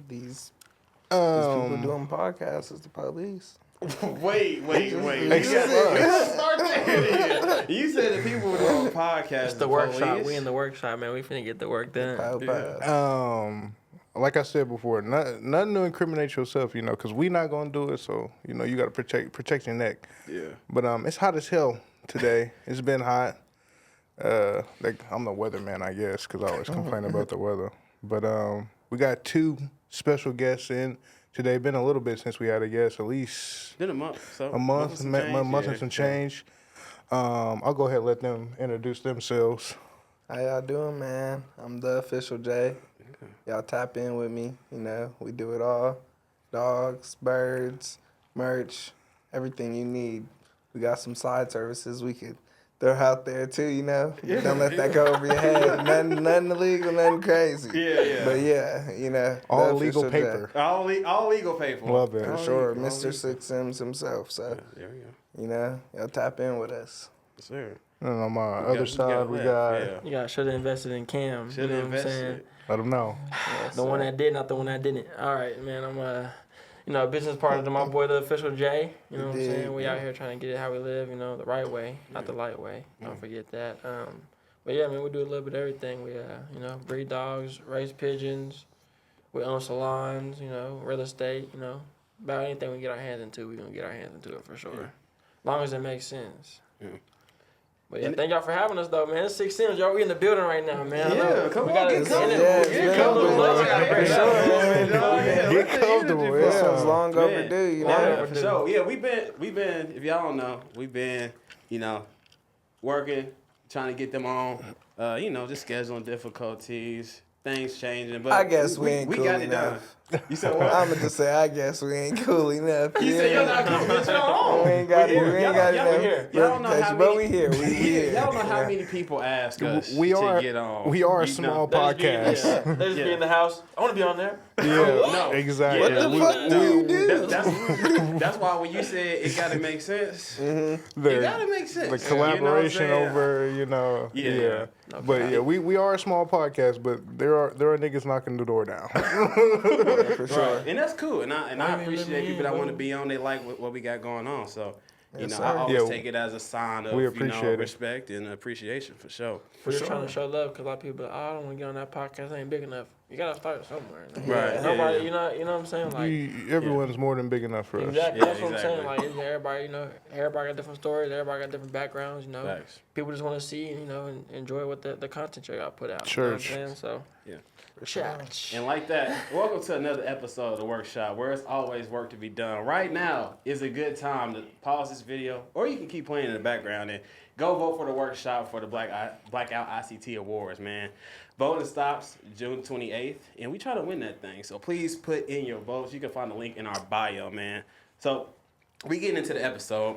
These people Um, doing podcasts is the police. Wait. Except us. Start there. You said the people doing podcasts. It's the workshop. We in the workshop, man. We finna get the work done. Like I said before, nothing to incriminate yourself, you know, because we not gonna do it. So you know, you gotta protect your neck. Yeah. But it's hot as hell today. It's been hot. Like I'm the weatherman, I guess, because I always complain about the weather. But we got two special guests in today. Been a little bit since we had a guest, at least Been a month. So a month and some change. I'll go ahead and let them introduce themselves. How y'all doing, man? I'm the official J. Y'all tap in with me. You know, we do it all. Dogs, birds, merch, everything you need. We got some side services we could throw out there too, you know. Don't let that go over your head. Nothing illegal, nothing crazy. Yeah. But yeah, you know. All legal paper. All legal paper. Love it. For sure. Mr. Six Sims himself. So, There we go. you know, y'all tap in with us. Yes, sir. And on my other side, we got. You guys should have invested in Cam. Should you have know what I'm saying? invested. Let them know. The one that did, not the one that didn't. All right, man. I'm a business partner to my boy, the official J. You know what I'm saying? We out here trying to get it how we live, you know, the right way, not the light way. Don't forget that. But yeah, man, we do a little bit of everything. We, you know, breed dogs, raise pigeons. We own salons, you know, real estate, you know. About anything we get our hands into, we're going to get our hands into it for sure. As long as it makes sense. Yeah. But yeah, thank y'all for having us though, man. It's 6 Sims, y'all. We in the building right now, man. Yeah, come on, get comfortable. Get comfortable. For sure. Get comfortable. This one's Yeah. long overdue, you know. Yeah, for sure. Yeah, we've been. If y'all don't know, we've been, you know, working, trying to get them on. You know, just scheduling difficulties, things changing. But I guess we ain't cool got enough. it done. You said what? I'ma just say, I guess we ain't cool enough. You said you're not cool. Get your own. We ain't got it. We ain't got Y'all enough. here. Y'all don't know how But many. we here. We here. Y'all don't know how many people ask us We to are get on. we are a You small know. podcast. They just be in the house. I want to be on there. Yeah, No. exactly. What the fuck do you do? That's why when you said it gotta make sense, it The, gotta make sense. the collaboration You know what I'm saying? over, you know, Yeah. But yeah, we are a small podcast, but there are niggas knocking the door down. For sure. Right. And that's cool. And I Let me appreciate in, people that bro. want to be on. They like what we got going on. So, you Yes, know, sir. I always Yeah, take it as a sign of we appreciate it. respect and appreciation for sure. We're just trying to show love because a lot of people are like, oh, I don't want to get on that podcast. It ain't big enough. You got to start somewhere. Right. Yeah, Nobody, yeah. you know what I'm saying? Like, Everyone's more than big enough for us. exactly. Yeah, That's what I'm saying. exactly. Like, everybody, you know, everybody got different stories. Everybody got different backgrounds, you know. Facts. People just want to see, you know, and enjoy what the content you got put out. Church. You know what I'm saying? So, Yeah. church. And like that, welcome to another episode of The Workshop, where it's always work to be done. Right now is a good time to pause this video, or you can keep playing in the background and go vote for The Workshop for the Blackout ICT Awards, man. Voting stops June 28th, and we try to win that thing. So please put in your votes. You can find the link in our bio, man. So we getting into the episode.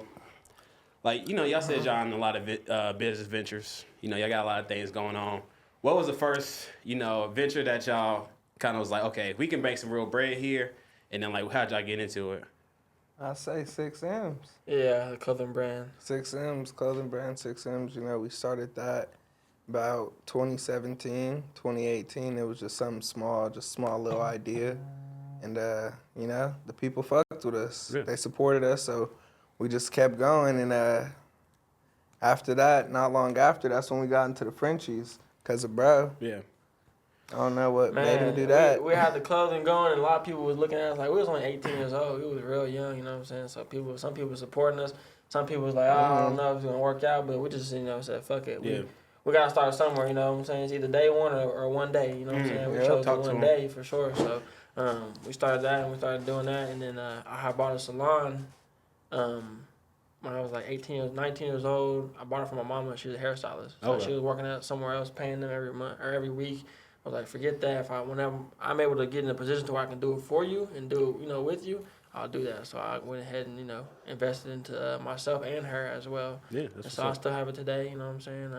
Like, you know, y'all said y'all in a lot of business ventures. You know, y'all got a lot of things going on. What was the first, you know, venture that y'all kind of was like, okay, we can make some real bread here, and then like, how'd y'all get into it? I say 6 M's. Yeah, the clothing brand. 6 M's, clothing brand 6 M's. You know, we started that about 2017, 2018. It was just something small, just small little idea. And, you know, the people fucked with us. Yeah. They supported us, so we just kept going. And after that, not long after, that's when we got into the Frenchies. Because of bro. Yeah. I don't know what made him Man, do that. we had the clothing going, and a lot of people was looking at us like we was only 18 years old. We was real young, you know what I'm saying? So some people supporting us. Some people was like, oh, I don't know if it's gonna work out, but we just, you know, said fuck it. Yeah. We gotta start somewhere, you know what I'm saying? It's either day one or one day, you know what I'm saying? We Yeah, chose talk the to one 'em. day for sure. So we started that, and we started doing that, and then I had bought a salon. When I was like 19 years old, I bought it from my mama. She was a hairstylist. So Okay. she was working at somewhere else, paying them every month or every week. I was like, forget that. Whenever I'm able to get in a position to where I can do it for you and do it, you know, with you, I'll do that. So I went ahead and, you know, invested into myself and her as well. Yeah. And so I still have it today. You know what I'm saying?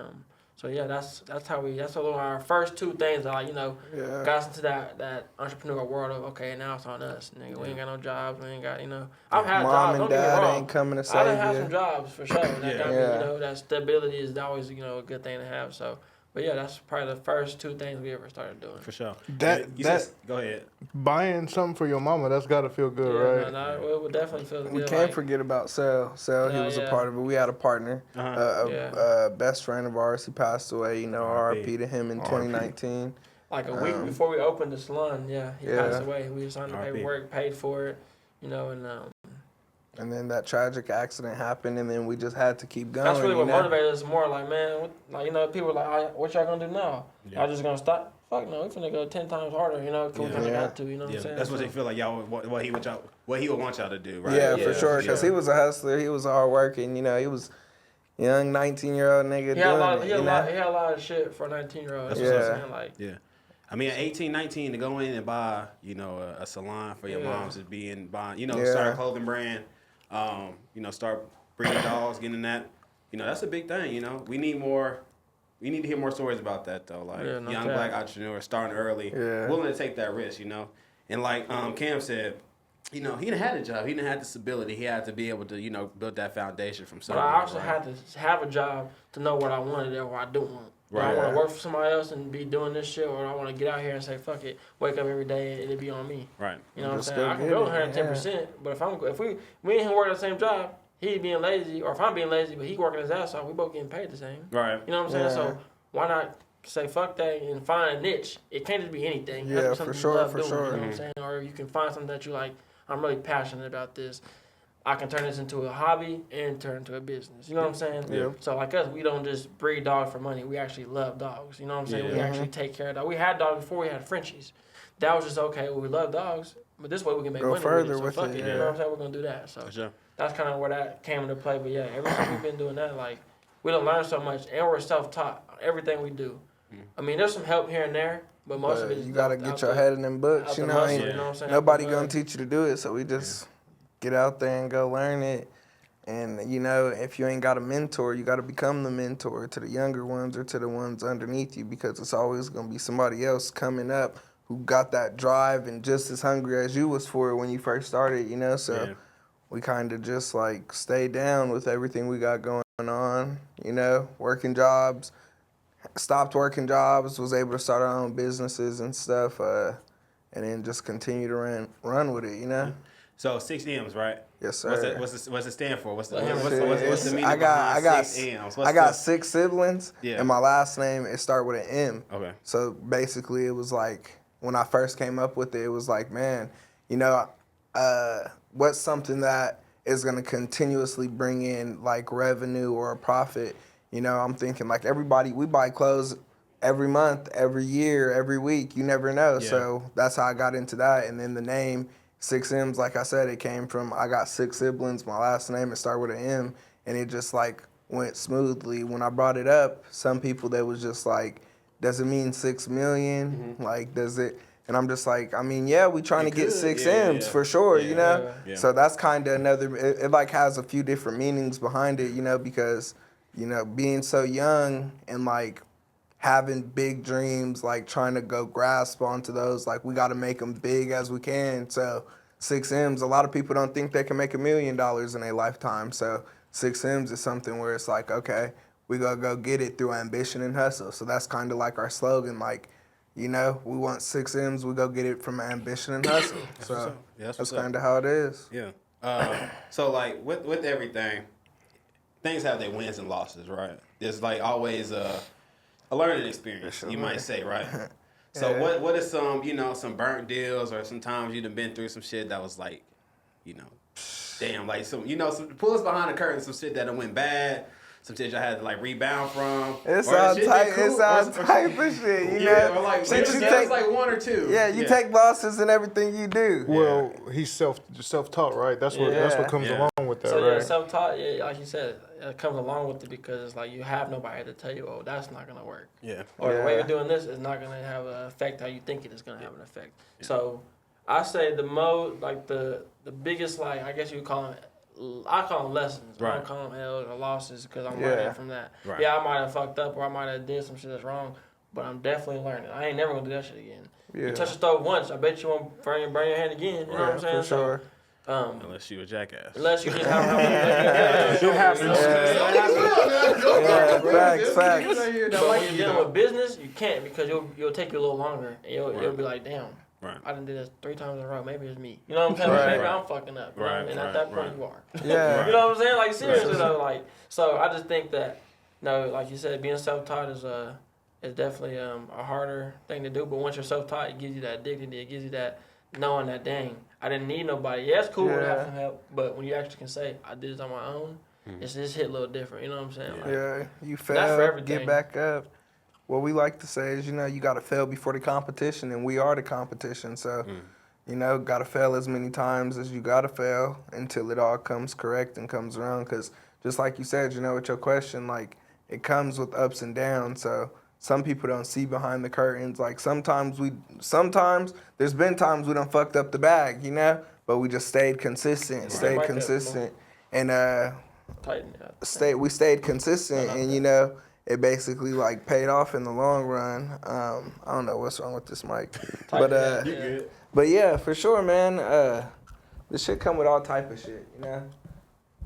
So yeah, that's our first two things that, like, you know, Yeah. got us into that entrepreneurial world of, okay, now it's on us, nigga. We ain't got no jobs. We ain't got, you know. I've had Mom jobs. and Don't get me dad wrong. ain't coming to I done save had you. some jobs for sure. That got me, Yeah. you know, that stability is always, you know, a good thing to have. So But yeah, that's probably the first 2 things we ever started doing. For sure. That- You that- said- go ahead. Buying something for your mama, that's gotta feel good, Yeah, right? no, it would definitely feel We good. can't like, forget about Sal. Sal, he Yeah, was a yeah. part of it. We had a partner, Uh-huh. Yeah. a best friend of ours. He passed away. You know, R.I.P. R.I.P. to him in R.I.P. 2019. Like a week before we opened the salon, he Yeah. passed away. We signed the R.I.P. paperwork, paid for it, and And then that tragic accident happened, and then we just had to keep going. that's really you what know? motivated us more. Like, man, people were like, what y'all gonna do now? Yeah. Y'all just gonna stop? Fuck no, we finna go 10 times harder, cause we kinda Yeah. got to, you know what Yeah, I'm saying? that's what they So- feel like y'all what he would want y'all to do, right? Yeah, Yeah, for sure. for Because sure. he was a hustler. He was hard working. You know, he was a young 19-year-old nigga He had, doing it. he You know? had a lot of shit for a 19-year-old. That's Yeah. what I'm saying. Like, Yeah. I mean, at 18, 19, to go in and buy, a salon for your Yeah. moms is buying, Yeah. start a clothing brand, start breeding dogs, getting that, that's a big thing, We need to hear more stories about that, though. Like, Yeah, no young cap. black entrepreneurs starting early, Yeah. willing to take that risk, And like Cam said, he didn't have a job. He didn't have the stability. He had to be able to, build that foundation from but somewhere. I also right? had to have a job to know what I wanted and what I don't want. Do I Right. want to work for somebody else and be doing this shit, or do I want to get out here and say, fuck it, wake up every day and it be on me? Right. You know what I'm Just saying? go I can get go it, 110%, but if we ain't even working the same job, he being lazy, or if I'm being lazy, but he working his ass off, we both getting paid the same. Right. You know what I'm saying? Yeah. So why not say fuck that and find a niche? It can't just be anything. It has to Yeah, be for something sure, you love for doing. sure. You know what I'm saying? Or you can find something that you like. I'm really passionate about this. I can turn this into a hobby and turn into a business. You know what I'm saying? Yeah. So like us, we don't just breed dogs for money. We actually love dogs. You know what I'm saying? We Yeah. actually take care of dogs. We had dogs before we had Frenchies. That was just okay. Well, we love dogs, but this way we can make Go money further with it. So with fuck it, it. yeah. You know what I'm saying? We're gonna do that. So For sure. that's kind of where that came into play. But yeah, ever since we've been doing that, like we don't learn so much, and we're self-taught. Everything we do. I mean, there's some help here and there, but most of But it is you gotta out get the- your head in them out books. the You know, muscle, ain't you know what I'm saying? nobody Out the gonna blood. teach you to do it. So we just get out there and go learn it. And if you ain't got a mentor, you got to become the mentor to the younger ones or to the ones underneath you, because it's always gonna be somebody else coming up who got that drive and just as hungry as you was for it when you first started. So Yeah. we kind of just like stay down with everything we got going on. Working jobs. Stopped working jobs, was able to start our own businesses and stuff, and then just continue to run with it. So 6 M's, right? Yes, sir. What's it stand for? What's the It's- meaning I got behind 6 M's? I got 6 siblings, Yeah. and my last name it start with an M. Okay. So basically, it was like when I first came up with it, it was like, man, what's something that is gonna continuously bring in like revenue or a profit? I'm thinking like everybody, we buy clothes every month, every year, every week. You never know. Yeah. So that's how I got into that. And then the name 6 M's, like I said, it came from I got 6 siblings. My last name it started with an M, and it just like went smoothly. When I brought it up, some people they was just like, "Does it mean 6 million? Like, does it?" And I'm just like, I mean, yeah, we trying It to get could, 6 yeah, M's yeah. for sure, Yeah. Yeah. So that's kind of another. It like has a few different meanings behind it, because being so young and like having big dreams, like trying to go grasp onto those, like we got to make them big as we can. So 6 M's, a lot of people don't think they can make $1 million in a lifetime. So 6 M's is something where it's like, okay, we gotta go get it through ambition and hustle. So that's kind of like our slogan, like, we want 6 M's, we go get it from ambition and hustle. So Yeah, that's that's what's up. kind of how it is. Yeah. So like with everything, things have their wins and losses, right? There's like always a learning experience, Sure. you might say, right? So Yeah. what is some burnt deals, or sometimes you've been through some shit that was like, damn, like some pull us behind the curtain, some shit that done went bad, some shit I had to like rebound from. It's or all shit type, been it's cool, all or- type of shit, you Yeah, know. or like Since maybe you just take, like one or two. you take losses in everything you do. Well, he's self-taught, right? That's what Yeah. comes Yeah. along with that, So yeah, right? self-taught, yeah, like you said, it comes along with it because it's like you have nobody to tell you, oh, that's not gonna work, Yeah. or the way Yeah. you're doing this is not gonna have an effect how you think it is gonna have an effect. So I say the biggest, like I guess you would call them, I call them lessons. I Right. don't call them L's or losses because I'm Yeah. learning from that. Right. Yeah, I might have fucked up or I might have did some shit that's wrong, but I'm definitely learning. I ain't never gonna do that shit again. Yeah. You touch the stove once, I bet you won't burn your hand again. You know what I'm saying? for sure. Unless you a jackass. Unless you just have It happens. Yeah, facts. But when you're dealing with business, you can't because you'll take you a little longer and you'll be like, damn, Right. I done did this 3 times in a row. Maybe it's me. You know what I'm saying? Right. Maybe I'm fucking up. You know? Right, And right, at that point, right. you are. Yeah. You know what I'm saying? Like seriously though, like so. I just think that like you said, being self-taught is definitely a harder thing to do. But once you're self-taught, it gives you that dignity. It gives you that knowing that dang, I didn't need nobody. Yeah, it's cool to Yeah. have some help, but when you actually can say I did this on my own, it's just hit a little different. You know what I'm saying? Like, Yeah, you for fail, everything. get back up. What we like to say is, you got to fail before the competition, and we are the competition. So, got to fail as many times as you got to fail until it all comes correct and comes around. Because just like you said, with your question, like, it comes with ups and downs. So some people don't see behind the curtains. Like, sometimes there's been times we done fucked up the bag, but we just stayed consistent, Right there, and tighten it up. we stayed consistent, and it basically like paid off in the long run. I don't know what's wrong with this mic, but You good. but yeah, for sure, man. This shit come with all type of shit,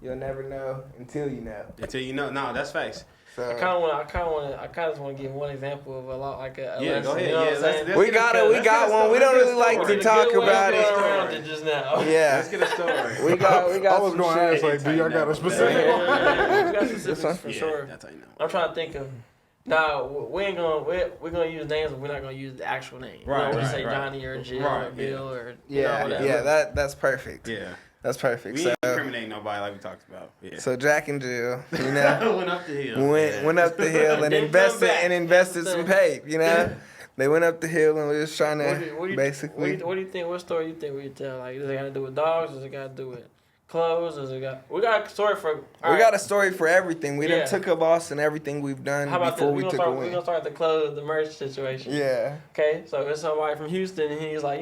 You'll never know until you know. Until you know. No, that's facts. So I kind of just want to give one example of a lot like a Yeah, lesson, go ahead. You know what I'm Yeah, saying? let's we get a got story. it. We Let's get a got one. story. We don't Let's really get a like story. to talk Good way to about go it. around it just now. Yeah, Let's get a story. we got I was some going to ask, shit. like, do y'all got a specific Yeah, one? we got specifics one? for Yeah, sure. that's how you know. I'm trying to think of. Now we ain't gonna we're gonna use names, but we're not gonna use the actual name. Right, We right, say right. Johnny or Jill or Right, Bill or you know, Yeah, whatever. yeah, that's perfect. Yeah. That's perfect. We So, ain't incriminating nobody like we talked about. Yeah. so Jack and Jill, Went up the hill. went up the hill and Didn't come back. invested some paper, They went up the hill and we was trying What to do you basically. what do you think? What story you think we tell? Like, does it got to do with dogs? Does it got to do with clothes? Does it got? We got a story for. We got a story for everything. We Yeah. done took a loss in everything we've done How about before this? we We're took a We're win. gonna start the clothes, the merch situation. Yeah. Okay, so it's somebody from Houston, and he's like,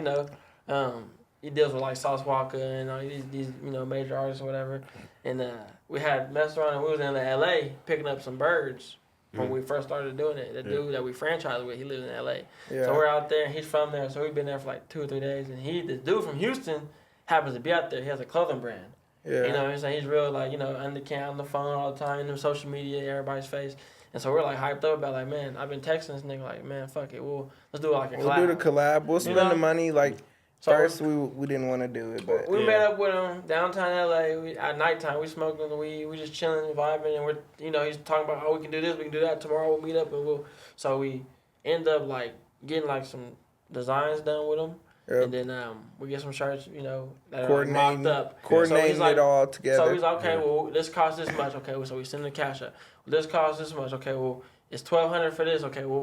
he deals with like Sauce Walker and all these major artists or whatever. And we had messed around and we was in LA picking up some birds when we first started doing it. The dude that we franchised with, he lives in LA. Yeah. So we're out there and he's from there. So we've been there for like 2 or 3 days. And this dude from Houston happens to be out there. He has a clothing brand. Yeah. You know what I'm saying? He's real like, on the camera, on the phone all the time, in social media, everybody's face. And so we're like hyped up about like, man, I've been texting this nigga like, man, fuck it. Let's do like a collab. We'll do the collab. We'll spend the money. Like, So- first, we didn't want to do it, but We Yeah. met up with him downtown LA. At nighttime, we smoking the weed. We just chilling, vibing, and he's talking about, we can do this, we can do that. Tomorrow we'll meet up and So we end up like getting like some designs done with him, Yep. and then we get some shirts, that are coordinating, mocked up. coordinating So he's like- it all together. So he's like, okay, well, this costs this much. Okay, so we send the cash up. This costs this much. Okay, well, it's $1,200 for this. Okay, well,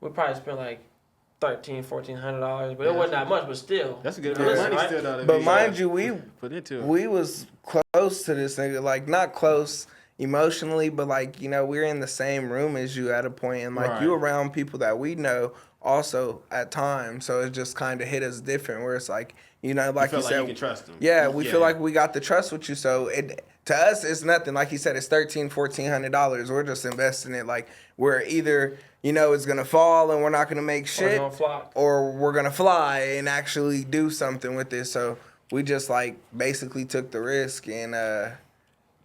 we probably spent like $1,400, but it wasn't that much, but still. That's a good Yeah. amount of money Right? still, though. to But be mind you, we put into it. we was close to this nigga, like not close emotionally, but like we're in the same room as you at a point, and like Right. you around people that we know also at times, so it just kind of hit us different. Where it's like like you you feel said, like you can trust them. yeah, we feel like we got the trust with you, so it to us it's nothing. Like you said, it's $1,400. We're just investing it. Like we're either it's gonna fall and we're not gonna make Or shit, gonna flock. or we're gonna fly and actually do something with this. So we just like basically took the risk and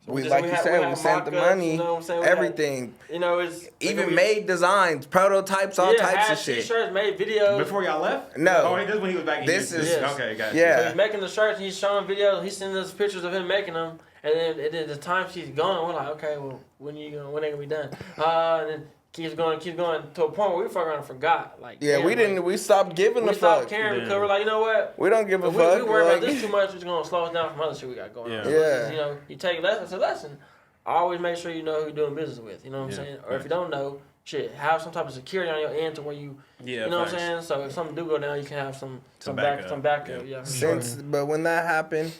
we just- like we you had- we said, had we sent the mock-ups, money, you know what I'm saying? We had- everything, It's even made designs, prototypes, all types had of shit. T-shirts, made videos. Before y'all left? No. Oh, this is when he was back in This Houston. is- Okay, gotcha. Yeah. So he's making the shirts, he's showing videos, he's sending us pictures of him making them, and then the time she's gone, we're like, okay, well, when they gonna be done? And then keeps going to a point where we fuck around and forgot. Like, Yeah, damn, we didn't. We stopped giving We the stopped fuck. caring Yeah. because we're like, you know what? We don't give a If fuck. we worry about like- this too much, it's gonna slow us down from other shit we got going on. Yeah. So Yeah. it's just, you take lessons. It's a lesson. Always make sure you know who you're doing business with. You know what I'm Yeah. saying? Or if you don't know, shit, have some type of security on your end to where you Yeah, you know facts. what I'm saying? So if something do go down, you can have some backup. backup. Yeah, for sure. But when that happened,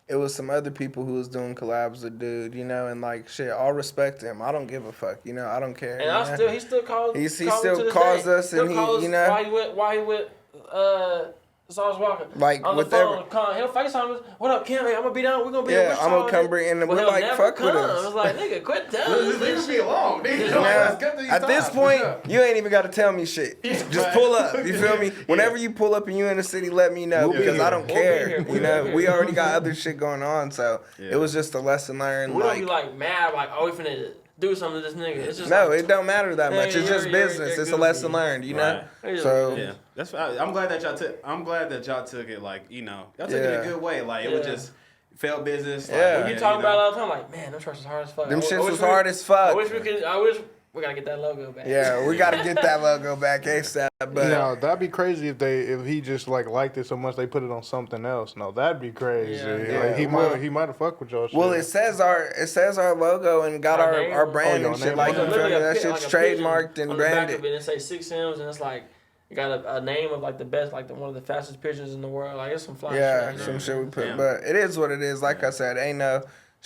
it was some other people who was doing collabs with dude, and like shit. All respect to him. I don't give a fuck. I don't care. And he still calls. He calls still to this calls day. us, and He'll call he, us while he with So I was walking. Like, on the with phone, he'll FaceTime us. What up, Kim? Hey, I'm gonna be down. We're gonna be in Yeah, Wichita I'm gonna all come day." bring in. But We're he'll like, never fuck with come. us. I was like, nigga, quit telling us this Leave me shit. alone, nigga. Now, at this point, you ain't even got to tell me shit. Just pull up. You feel me? Whenever you pull up and you in the city, let me know We'll be because here. I don't We'll be care. here. You We'll know, be we here. already got other shit going on, so Yeah. it was just a lesson learned. We don't Like, be like mad, like, oh, we finna do something to this nigga. It's just no, like, it don't matter that Yeah, much. It's just you're business. It's a goofy. lesson learned. You know. Right. So Yeah, that's. I'm glad that y'all took. I'm glad that y'all took it like y'all took it Yeah. a good way. Like it was Yeah. just felt business. Yeah. Like, you talk about it all the time, like, man, them shirts is hard as fuck. them I shits wish was we- hard as I fuck. wish we could. I wish we gotta get that logo back. Yeah, we got to get that logo back ASAP. But No, that'd be crazy if he just liked it so much they put it on something else. No, that'd be crazy. Yeah. Like, Yeah. he might have fucked with y'all. Shit. well, it says our logo and got Our our name. brand Oh, and your shit. name. Like It's you feel literally me? a That pic- shit's like a pigeon trademarked and on the back branded. of it, and it say 6 M's, and it's like you got a name of like the best, like one of the fastest pigeons in the world. Like it's some fly Yeah, shit. some shit we put, Damn. but it is what it is. Like I said, ain't no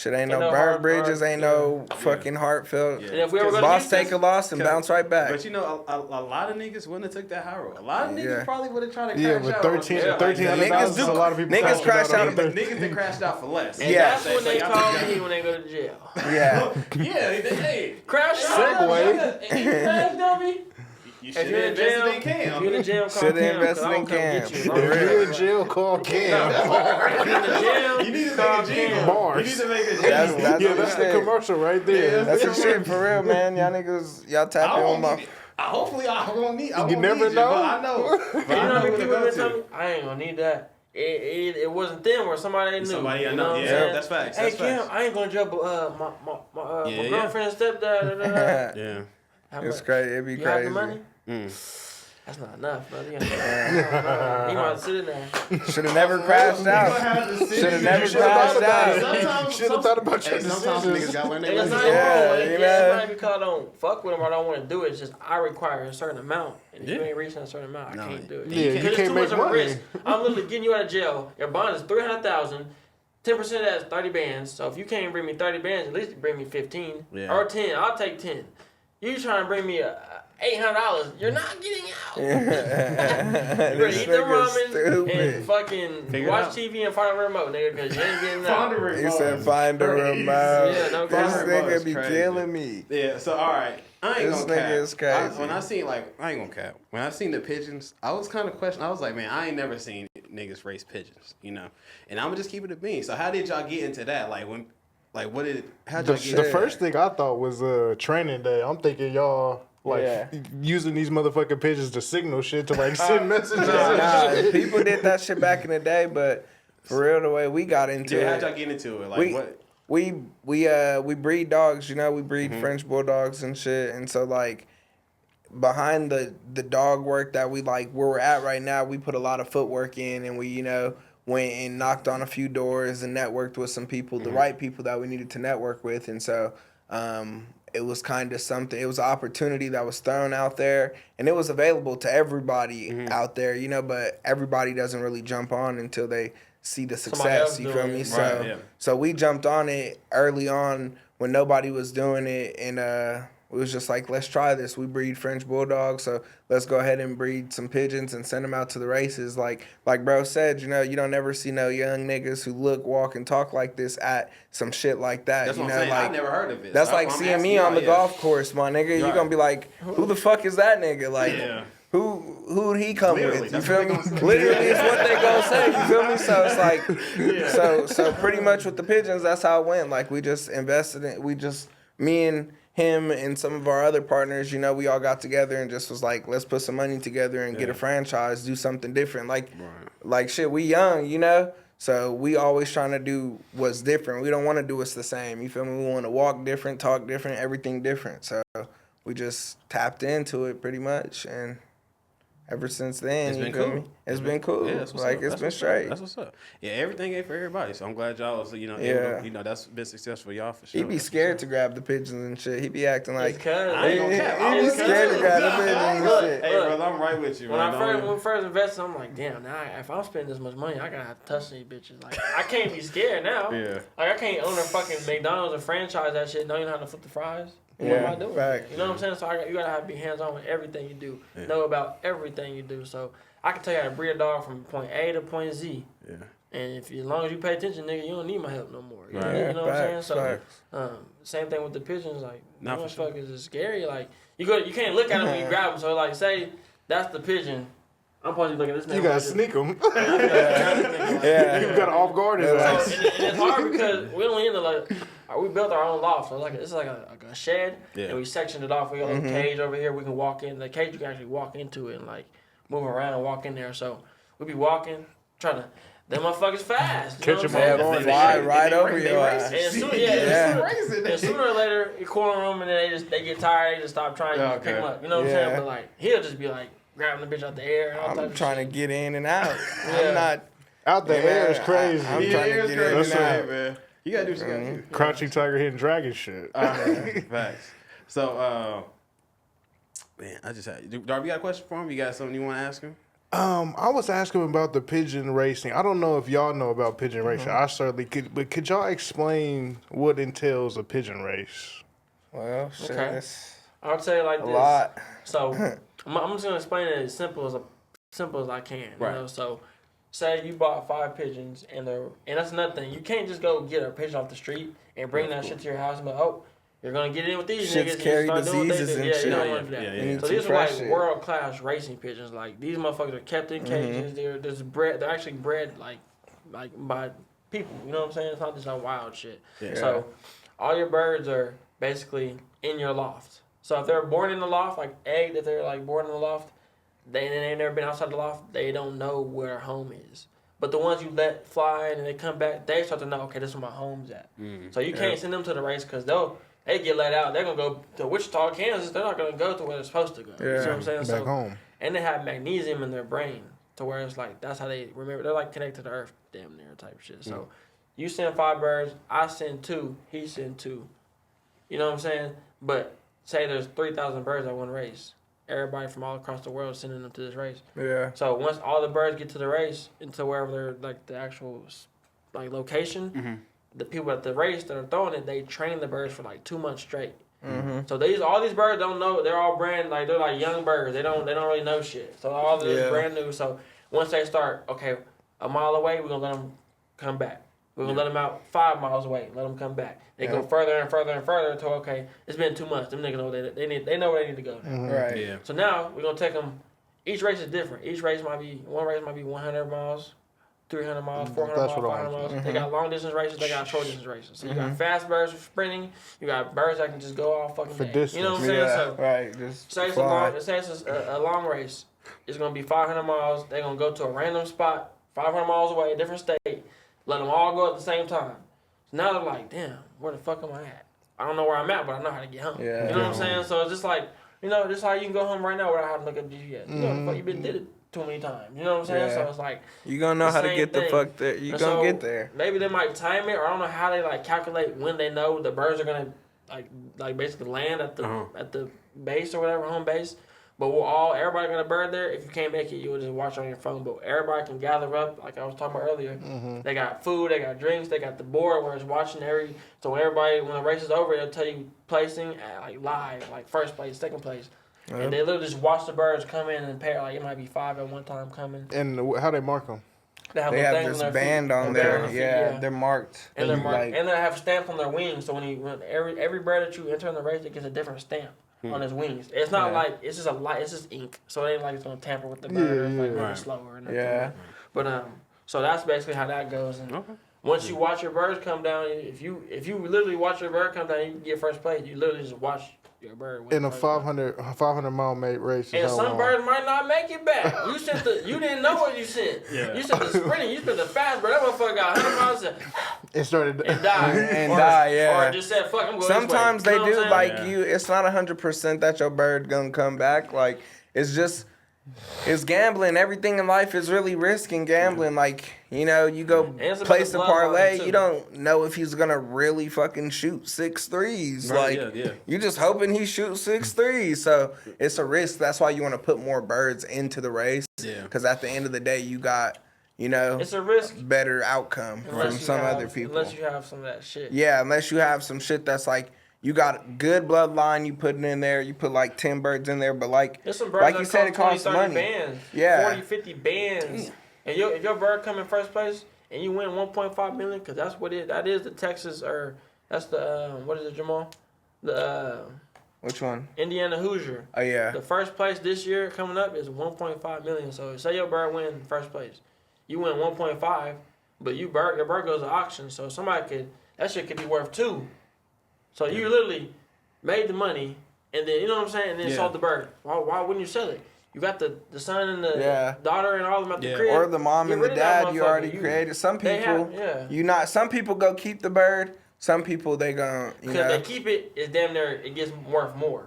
Ain't no no burnt hard- bridges, hard- ain't no fucking heartfelt. Yeah. And if we ever go to Boss Houston, take a loss and bounce right back. But you know, a lot of niggas wouldn't have took that high road. A lot of niggas Yeah. probably would have tried to Yeah, crash but out. on $1,300 some shit like that. Niggas is do- a lot of people. niggas crashing crash out on of it. Niggas that crashed out for less. and Yeah. that's when they y'all call took- me when they go to jail. Yeah, Yeah, hey, Crash Segue. out. And you crash dummy. you If should you're have in jail, invested in if Cam. you're in jail, call Shoulda Cam. 'cause invested I'll in come Cam. get you. For If real. you in jail, call Cam. If you're in the jail, You need to call make a jingle. Cam. Bars. You need to make a jingle. That's Yeah, the that's the shit. commercial right there. That's the shit for real, man. Y'all niggas, y'all tap I in won't with my. need it. Hopefully, I won't need. I You won't never need know. But I know. But You know I how know many where to people go been telling to. me, I ain't gonna need that. It wasn't them or somebody knew. Somebody I you know. what I'm Yeah, saying? that's facts. Hey That's Kim, facts. I ain't gonna jail, but my Yeah, yeah. girlfriend's stepdad. Da, da, da. Yeah. How It's much? crazy. It'd be You have the crazy. money? Mm. That's not enough, brother. You might sit in there. Should have never crashed out. Should have never crashed out. Should have thought about your Sometimes decisions. niggas got one. And it's not Yeah, even you it's know. not because I don't fuck with them or I don't want to do it. It's just I require a certain amount, and if you Yeah. ain't reaching a certain amount, I can't do it. Yeah, you Because it's can't too make much of a money. risk. I'm literally getting you out of jail. Your bond is 300,000. 10% of that is 30 bands. So if you can't bring me 30 bands, at least bring me 15 Yeah. or 10. I'll take 10. You trying to bring me $800? You're not getting out. You better This eat the nigga's ramen stupid. and fucking Figure it watch out. TV and find a remote, nigga, because you ain't getting out. He said, "Find a remote." Yeah, no This problem. nigga be Crazy. killing me. Yeah, so all right, I ain't This gonna nigga cap. is crazy. When I seen I ain't gonna cap. When I seen the pigeons, I was kind of questioning. I was like, man, I ain't never seen niggas race pigeons, you know. And I'm gonna just keep it a bean. So how did y'all get into that? How'd y'all get? The first thing I thought was training day. I'm thinking y'all Yeah. using these motherfucking pigeons to signal shit to send messages. Nah, and shit. people did that shit back in the day, but for real, the way we got into Yeah, how'd it, y'all get into it? Like we what? we breed dogs. You know, we breed Mm-hmm. French bulldogs and shit. And so like behind the dog work that we like where we're at right now, we put a lot of footwork in, and we went and knocked on a few doors and networked with some people, the right people that we needed to network with. And so it was kind of something. It was an opportunity that was thrown out there, and it was available to everybody out there, but everybody doesn't really jump on until they see the Somebody else success. You feel doing me? it. So, Right, yeah. so we jumped on it early on when nobody was doing it, and it was just like, let's try this. We breed French bulldogs, so let's go ahead and breed some pigeons and send them out to the races. Like bro said, you don't ever see no young niggas who look, walk, and talk like this at some shit like that. That's you what know, I'm saying. like I never heard of it. that's So like I'm seeing asking me on y'all, the golf course, my nigga. You're Right. gonna be like, who the fuck is that nigga? Like, Yeah. who'd he come Literally, with? You that's feel what me? they gonna say. Literally is what they gonna say. You feel me? So it's like, so pretty much with the pigeons, that's how it went. Like we just invested in, me and him and some of our other partners, we all got together and just was like, let's put some money together and get a franchise, do something different. Like shit, we young, so we always trying to do what's different. We don't want to do what's the same. You feel me? We want to walk different, talk different, everything different. So we just tapped into it pretty much, and ever since then, It's you been feel cool. me? It's been cool. Yeah, that's what's Like up. it's That's been what's up. straight. That's what's up. Yeah, everything ain't for everybody. So I'm glad y'all was, able to, Yeah. that's been successful for y'all for sure. He be scared to grab the pigeons and shit. He be acting It's like cuz. I ain't gonna cap. I he was scared to grab the Look, pigeons and look, shit. Hey, brother, I'm right with you. When bro. I first invested, I'm like, damn, now if I'm spending this much money, I gotta have to touch these bitches. Like, I can't be scared now. Yeah. Like, I can't own a fucking McDonald's and franchise that shit, don't even know how to flip the fries. What Yeah, am I doing? fact. You know what I'm saying? So you gotta have to be hands on with everything you do. Know about everything you do. So I can tell you how to breed a dog from point A to point Z. Yeah. And as long as you pay attention, nigga, you don't need my help no more. You, Right. know, you know what I'm saying? So, facts. same thing with the pigeons. Like, Nah, for sure. motherfuckers is scary. Like, you can't look at them when you grab them. So, like, say that's the pigeon. I'm supposed to be looking at this. You gotta sneak them. Yeah. You gotta off guard his So, ass. and it's hard because we don't end up like we built our own loft. So it's like a shed, Yeah. and we sectioned it off. We got a little cage over here. We can walk in the cage. You can actually walk into it and like move around and walk in there. So we be walking, trying to. Them motherfuckers fast. You Catch know him what I'm off saying? guard. Fly right over your ass. And soon, Yeah. and sooner or later, you corner them and then they get tired. They just stop trying to pick them up. You know what I'm saying? Yeah. But like he'll just be like grabbing the bitch out the air. And all type I'm of trying shit. to get in and out. Yeah. I'm not. Out the air is crazy. I'm trying to get in That's and right, out. man. You gotta do what you gotta do. Crouching Tiger, Hidden Dragon shit. Facts. So, man, I just had. Darby, you got a question for him? You got something you want to ask him? I was asking about the pigeon racing. I don't know if y'all know about pigeon racing. I certainly could, but could y'all explain what entails a pigeon race? Well, shit, Okay. it's I would say it like a this. lot. So I'm just gonna explain it as simple as I can. Right. You know, so say you bought 5 pigeons and that's another thing. You can't just go get a pigeon off the street and bring that shit to your house and be like, oh, you're gonna get in with these Shits niggas carry and start doing what they diseases do. and Yeah, shit. you don't Yeah, want to do that. yeah, You need So some these are like fresh shit. world class racing pigeons. Like these motherfuckers are kept in cages. There's bred. They're actually bred like by people. You know what I'm saying? It's not just no wild shit. Yeah. So all your birds are basically in your loft. So if they're born in the loft, like egg, if they're like born in the loft, they ain't never been outside the loft. They don't know where home is. But the ones you let fly and they come back, they start to know. Okay, this is where my home's at. So you can't send them to the race because they get let out. They're gonna go to Wichita, Kansas. They're not gonna go to where they're supposed to go. You see what I'm saying? Back home. And they have magnesium in their brain to where it's like that's how they remember. They're like connected to the earth, damn near type shit. So you send 5 birds, I send 2, he send 2. You know what I'm saying? But say there's 3,000 birds at one race. Everybody from all across the world sending them to this race. Yeah. So once all the birds get to the race, into wherever they're like the actual like location, the people at the race that are throwing it, they train the birds for like 2 months straight. So all these birds don't know. They're all brand like they're like young birds. They don't really know shit. So all of this is brand new. So once they start, okay, a mile away, we're gonna let them come back. We're gonna let them out 5 miles away. Let them come back. They go further and further and further until okay, it's been 2 months. Them niggas know they know where they need to go. Now. Right. Yeah. So now we're gonna take them. Each race is different. One race might be 100 miles, 300 miles, 400 That's miles, what I 500 want. miles. They got long distance races. They got short distance races. So you got fast birds for sprinting. You got birds that can just go all fucking For day. You know what I'm saying? Yeah. So Right. Just say it's fly. a long race. It's gonna be 500 miles. They're gonna go to a random spot, 500 miles away, a different state. Let them all go at the same time. So now they're like, damn, where the fuck am I at? I don't know where I'm at, but I know how to get home. Yeah. You know what I'm saying? So it's just like, this is how you can go home right now without having to look at GPS. You know, the fuck, you been did it too many times. You know what I'm saying? Yeah. So it's like, You gonna know the how to same get the thing. fuck there. You and gonna so get there. Maybe they might time it, or I don't know how they like calculate when they know the birds are gonna like basically land at the base or whatever, home base. But everybody got a bird there. If you can't make it, you'll just watch on your phone. But everybody can gather up, like I was talking about earlier. They got food, they got drinks, they got the board where it's watching so when the race is over, they'll tell you placing at like live, like first place, second place. And they literally just watch the birds come in and pair. Like it might be 5 at one time coming. And how they mark them? They They little have things this on their band feet. on A band there. their feet, Yeah, they're marked. And they're You, marked, like- and they have stamps on their wings. So when every bird that you enter in the race, it gets a different stamp on his wings. It's not like it's just ink. So it ain't like it's gonna tamper with the bird. It's like moving Right. slower. And Yeah. But so that's basically how that goes. And once you watch your birds come down, if you literally watch your bird come down, you get first place. You literally just watch your bird win In a first place. 500 mile race. is And how some long? birds might not make it back. You didn't know what you sent. Yeah. You sent the sprinting. You sent the fast bird. That motherfucker got 100 miles It started. and died. And or, die, yeah. Or just said, fuck, I'm going Sometimes this way. they You know do what I'm saying? like you. It's not 100% that your bird gonna come back. Like it's gambling. Everything in life is really risk and gambling. Like you go it's about place the the bloodline, parlay. too. You don't know if he's gonna really fucking shoot 6 threes. Right, Like yeah. you just hoping he shoots 6 threes. So it's a risk. That's why you want to put more birds into the race. Yeah. Because at the end of the day, you got It's a risk. better outcome from Unless you some have- other people. Unless you have some of that shit. Yeah, unless you have some shit that's like, you got good bloodline, you put it in there, you put like 10 birds in there, but like There's some birds like that you said, it cost costs 20, 30 money. bands. Yeah. 40, 50 bands. And if your bird come in first place and you win 1.5 million, because that's what that is the Texas, or that's the, what is it, Jamal? The Which one? Indiana Hoosier. Oh yeah. The first place this year coming up is 1.5 million. So say your bird win first place. You win 1.5, but your bird goes to auction. So that shit could be worth 2. So you literally made the money, and then, you know what I'm saying, and then sold the bird. Why wouldn't you sell it? You got the son and the daughter and all of them at the crib. Or the mom Get and the rid of that dad you motherfucker. already created. Some people, some people go keep the bird. Some people they gonna, because they keep it, it's damn near, it gets worth more.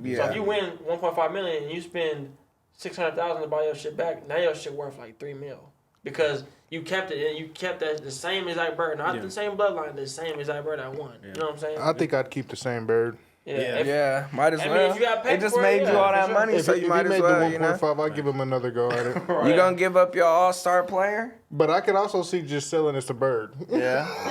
Yeah. So if you win 1.5 million and you spend 600,000 to buy your shit back, now your shit worth like 3 mil, because you kept it and you kept that the same exact bird, not the same bloodline, the same exact bird I won. You know what I'm saying? I think I'd keep the same bird. Might as I mean, well. if you got paid It just for it, made you all for that sure. money, so you might if as he made well. the You know, 1.5, I'd give him another go at it. you gonna give up your all-star player? But I could also see just selling as the bird. Yeah.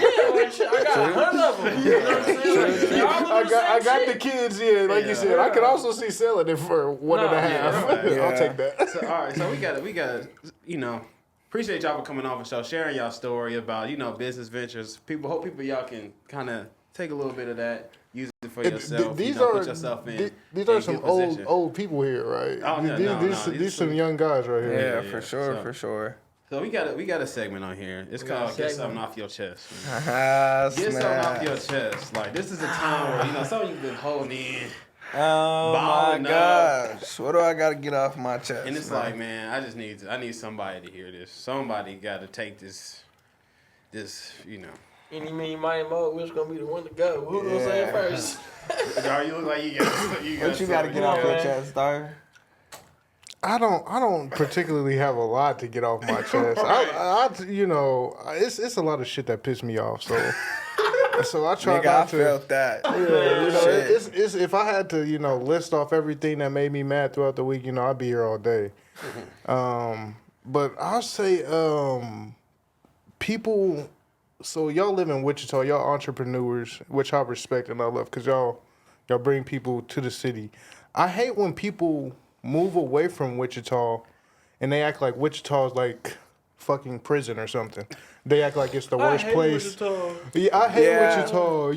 Yeah, like shit, I got 100 of them. You know what I'm saying? Like, they all do I the got same the shit. kids, like you said. I could also see selling it for 1.5. I'll take that. So, all right, so we got appreciate y'all for coming on the show, sharing y'all story about, business ventures. Hope people y'all can kind of take a little bit of that, use it for yourself. These put yourself in. These are in some good position. old people here, right? Oh, yeah, These some young guys right here. Yeah, for sure, for sure. So we got a segment on here. It's called a "Get segment. Something Off Your Chest." Ah, Get something off snap. your chest. Like, this is a time where some of you've been holding in, Oh my balling up. gosh, what do I gotta get off my chest? and it's like, man, I need somebody to hear this. Somebody got to take this. Any, meeny, miny, mo, which gonna be the one to go? Who gonna say it first? Dog, you look like you got. what you gotta something. get off your man. chest, dog? I don't particularly have a lot to get off my chest. It's a lot of shit that pissed me off. So I try Nigga, I not to. felt that. Yeah, it's if I had to, list off everything that made me mad throughout the week, I'd be here all day. But I'll say, people. So y'all live in Wichita, y'all entrepreneurs, which I respect and I love, cause y'all bring people to the city. I hate when people move away from Wichita, and they act like Wichita is like fucking prison or something. They act like it's the worst place. Wichita. Yeah, I hate Yeah. Wichita.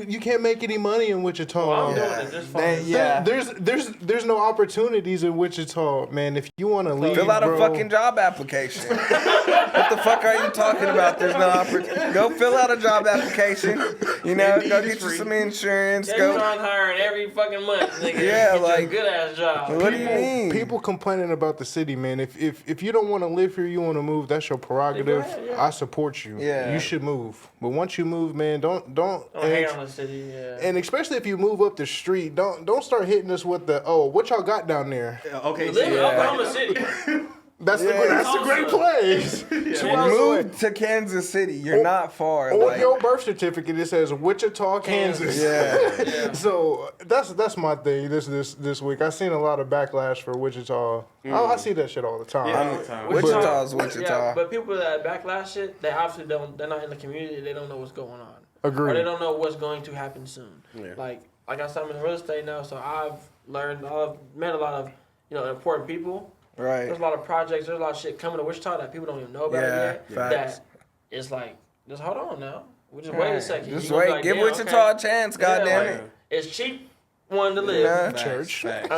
You can't make any money in Wichita. I'm doing it just fine. There's no opportunities in Wichita, man. If you want to leave, Fill out bro, a fucking job application. What the fuck are you talking about? There's no opportunity. Go fill out a job application. Go get you some insurance. They Go. trying hiring every fucking month, nigga. Yeah, Get you a like- good ass job. What do you mean? People complaining about the city, man. If you don't want to live here, you want to move. That's your prerogative. Yeah. I support you. Yeah. You should move. But once you move, man, don't Don't hate on the city. Yeah. and especially if you move up the street, don't start hitting us with the what y'all got down there. Okay, Live in so Oklahoma City. That's Yeah. a great place. 2 hours away. Move to Kansas City. You're not far. On Like, your birth certificate, it says Wichita, Kansas. yeah. So that's my thing this week. I seen a lot of backlash for Wichita. I see that shit all the time. Yeah, all the time. Wichita's Wichita. Yeah, but people that backlash shit, they obviously they're not in the community. They don't know what's going on. Agreed. Or they don't know what's going to happen soon. Yeah. Like I said, I'm in real estate now, so I've met a lot of important people. Right. There's a lot of projects. There's a lot of shit coming to Wichita that people don't even know about yet. facts. That it's like, just hold on now. We just wait a second. Just You gonna wait. be like, Give damn, Wichita okay. a chance. Yeah, Goddamn like, it. It's cheap one to live. Yeah. Church. Facts.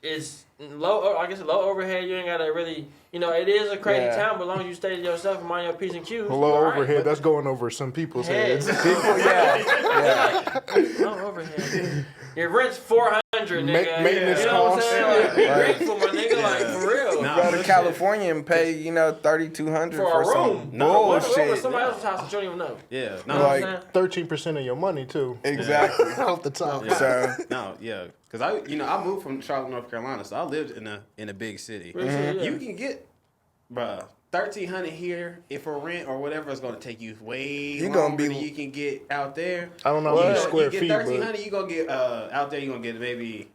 It's low. I guess low overhead. You ain't gotta really. It is a crazy Yeah. town, but as long as you stay to yourself and mind your P's and Q's. Low you all right. overhead. That's going over some people's heads. People, yeah. Low overhead. Your rent's $400, nigga. Maintenance you know what I'm costs. saying? Like, be Right. grateful, my nigga. Like for real. Nah. Go to California and pay, $3,200 For a for some room. No, What over bullshit. somebody else's house that you don't even know. Yeah. You know No. what I'm Like- saying? 13% of your money too. Exactly. Off the top. Yeah. So, No, yeah, because I moved from Charlotte, North Carolina, so I lived in a big city. Big city, yeah. You can get, bruh, $1,300 here if for rent or whatever is gonna take you way You gonna longer be- than you can get out there. I don't know You how many know, square you get feet, but 1,300, you gonna get out there. You gonna get maybe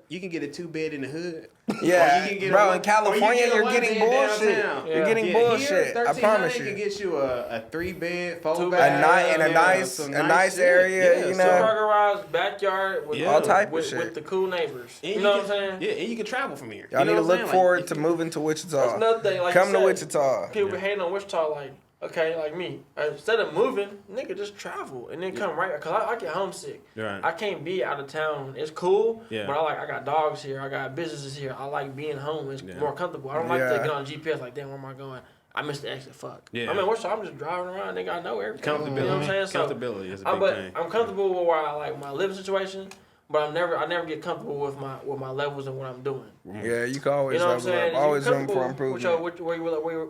you can get a 2-bed in the hood. Yeah, Or you can get bro. a In California, you're getting bullshit. downtown. You're getting Here, bullshit. I promise can you. get you a 3-bed, 4 Two bed, bed. In a nice some nice shit. area, Yeah, you so- know. Car garage, backyard, with All type of with, shit. with the cool neighbors. And You know can, what I'm saying? Yeah, and you can travel from here. Y'all You need know to what I'm look saying? forward Like, to you- moving to Wichita. That's another thing. Like Come you to said, Wichita. People be hating on Wichita, like, okay, like me. Instead of moving, nigga, just travel and then come right. Cause I get homesick. Right. I can't be out of town. It's cool, Yeah. but I got dogs here. I got businesses here. I like being home. It's Yeah. more comfortable. I don't like to Yeah. get on GPS like, damn, where am I going? I missed the exit. Fuck. Yeah. I mean, Wichita, I'm just driving around. Nigga, I know everything. Comfortability. You know what I'm saying? So, Comfortability is a big but thing. I'm comfortable with where I like my living situation. But I never get comfortable with my levels and what I'm doing. Yeah, you can always You know what I'm level saying? up. Always If you're room for comfortable improvement. with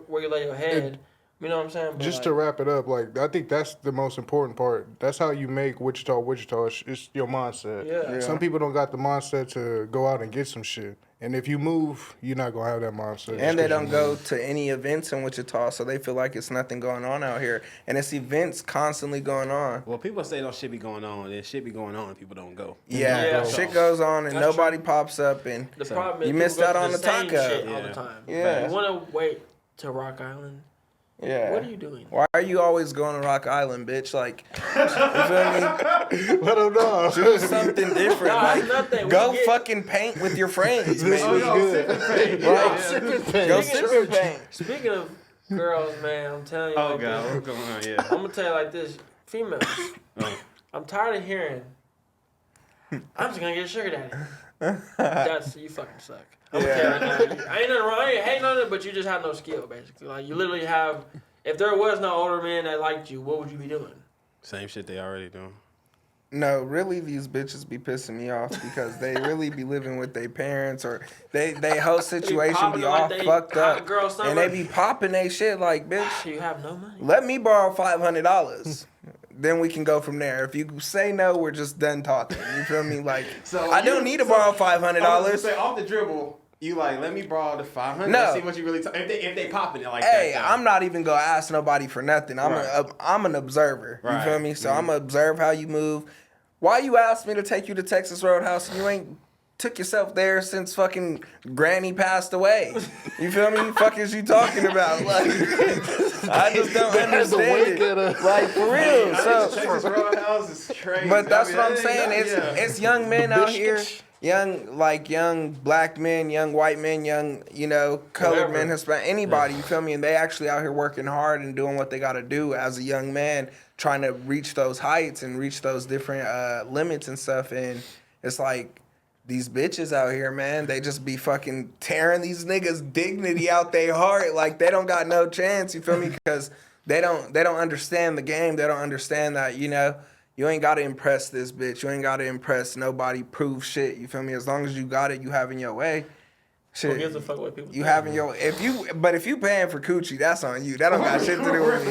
where you lay your head. You know what I'm saying? But Just like, to wrap it up, like I think that's the most important part. That's how you make Wichita Wichita. It's your mindset. Yeah. Some people don't got the mindset to go out and get some shit, and if you move, you're not gonna have that mindset. And they just 'cause don't you go move. to any events in Wichita, so they feel like it's nothing going on out here. And it's events constantly going on. Well, people say don't shit be going on. There shit be going on and people don't go. Yeah, Yeah. shit goes on and That's nobody pops up. And the So, problem is you people missed go out to on the same taco. shit all Yeah. the time. Yeah. You want to wait to Rock Island? yeah. What are you doing? Why are you always going to Rock Island, bitch? Like, you feel me? Let them know. Do something different. Nah, Like, nothing. We go get- fucking paint with your friends, This man. was good. Like, go Speaking sip and paint. Speaking of girls, man, I'm telling you. Oh like god, this. what's going on? Yeah. I'm gonna tell you like this: females. Oh. I'm tired of hearing. I'm just gonna get a sugar daddy. That's you fucking suck. I'm gonna tell you right now. I ain't nothing wrong. I ain't hating on it, but you just have no skill, basically. Like you literally have. If there was no older man that liked you, what would you be doing? Same shit they already doing. No, really, these bitches be pissing me off because they really be living with their parents or they whole situation popping be it like all they fucked hot up, girl and summer. they be popping they shit like, bitch, You have no money. let me borrow $500. Then we can go from there. If you say no, we're just done talking. You feel me? Like, So I don't need to borrow I was gonna $500. say off the dribble. You like let me borrow the 500. No. Let's see what you really. If they popping it like Hey, that. though. I'm not even gonna ask nobody for nothing. I'm an observer. You Right. feel me? So I'm gonna observe how you move. Why you asked me to take you to Texas Roadhouse and you ain't took yourself there since fucking Granny passed away? You feel me? Fuck is you talking about? Like, I just don't understand it. Like for real. So, Texas Roadhouse is crazy. but that's I mean, what I'm that saying. ain't- It's young men out here. Young black men, young white men, young, colored Whatever. men, Hispanic, anybody, you feel me? And they actually out here working hard and doing what they got to do as a young man, trying to reach those heights and reach those different limits and stuff. And it's like, these bitches out here, man, they just be fucking tearing these niggas' dignity out their heart. Like, they don't got no chance, you feel me? Because they don't understand the game. They don't understand that, you ain't got to impress this bitch. You ain't got to impress nobody, prove shit. You feel me? As long as you got it, you having your way. Who gives Shit. a fuck what people You think? having your but if you paying for coochie, that's on you. That don't got shit to do with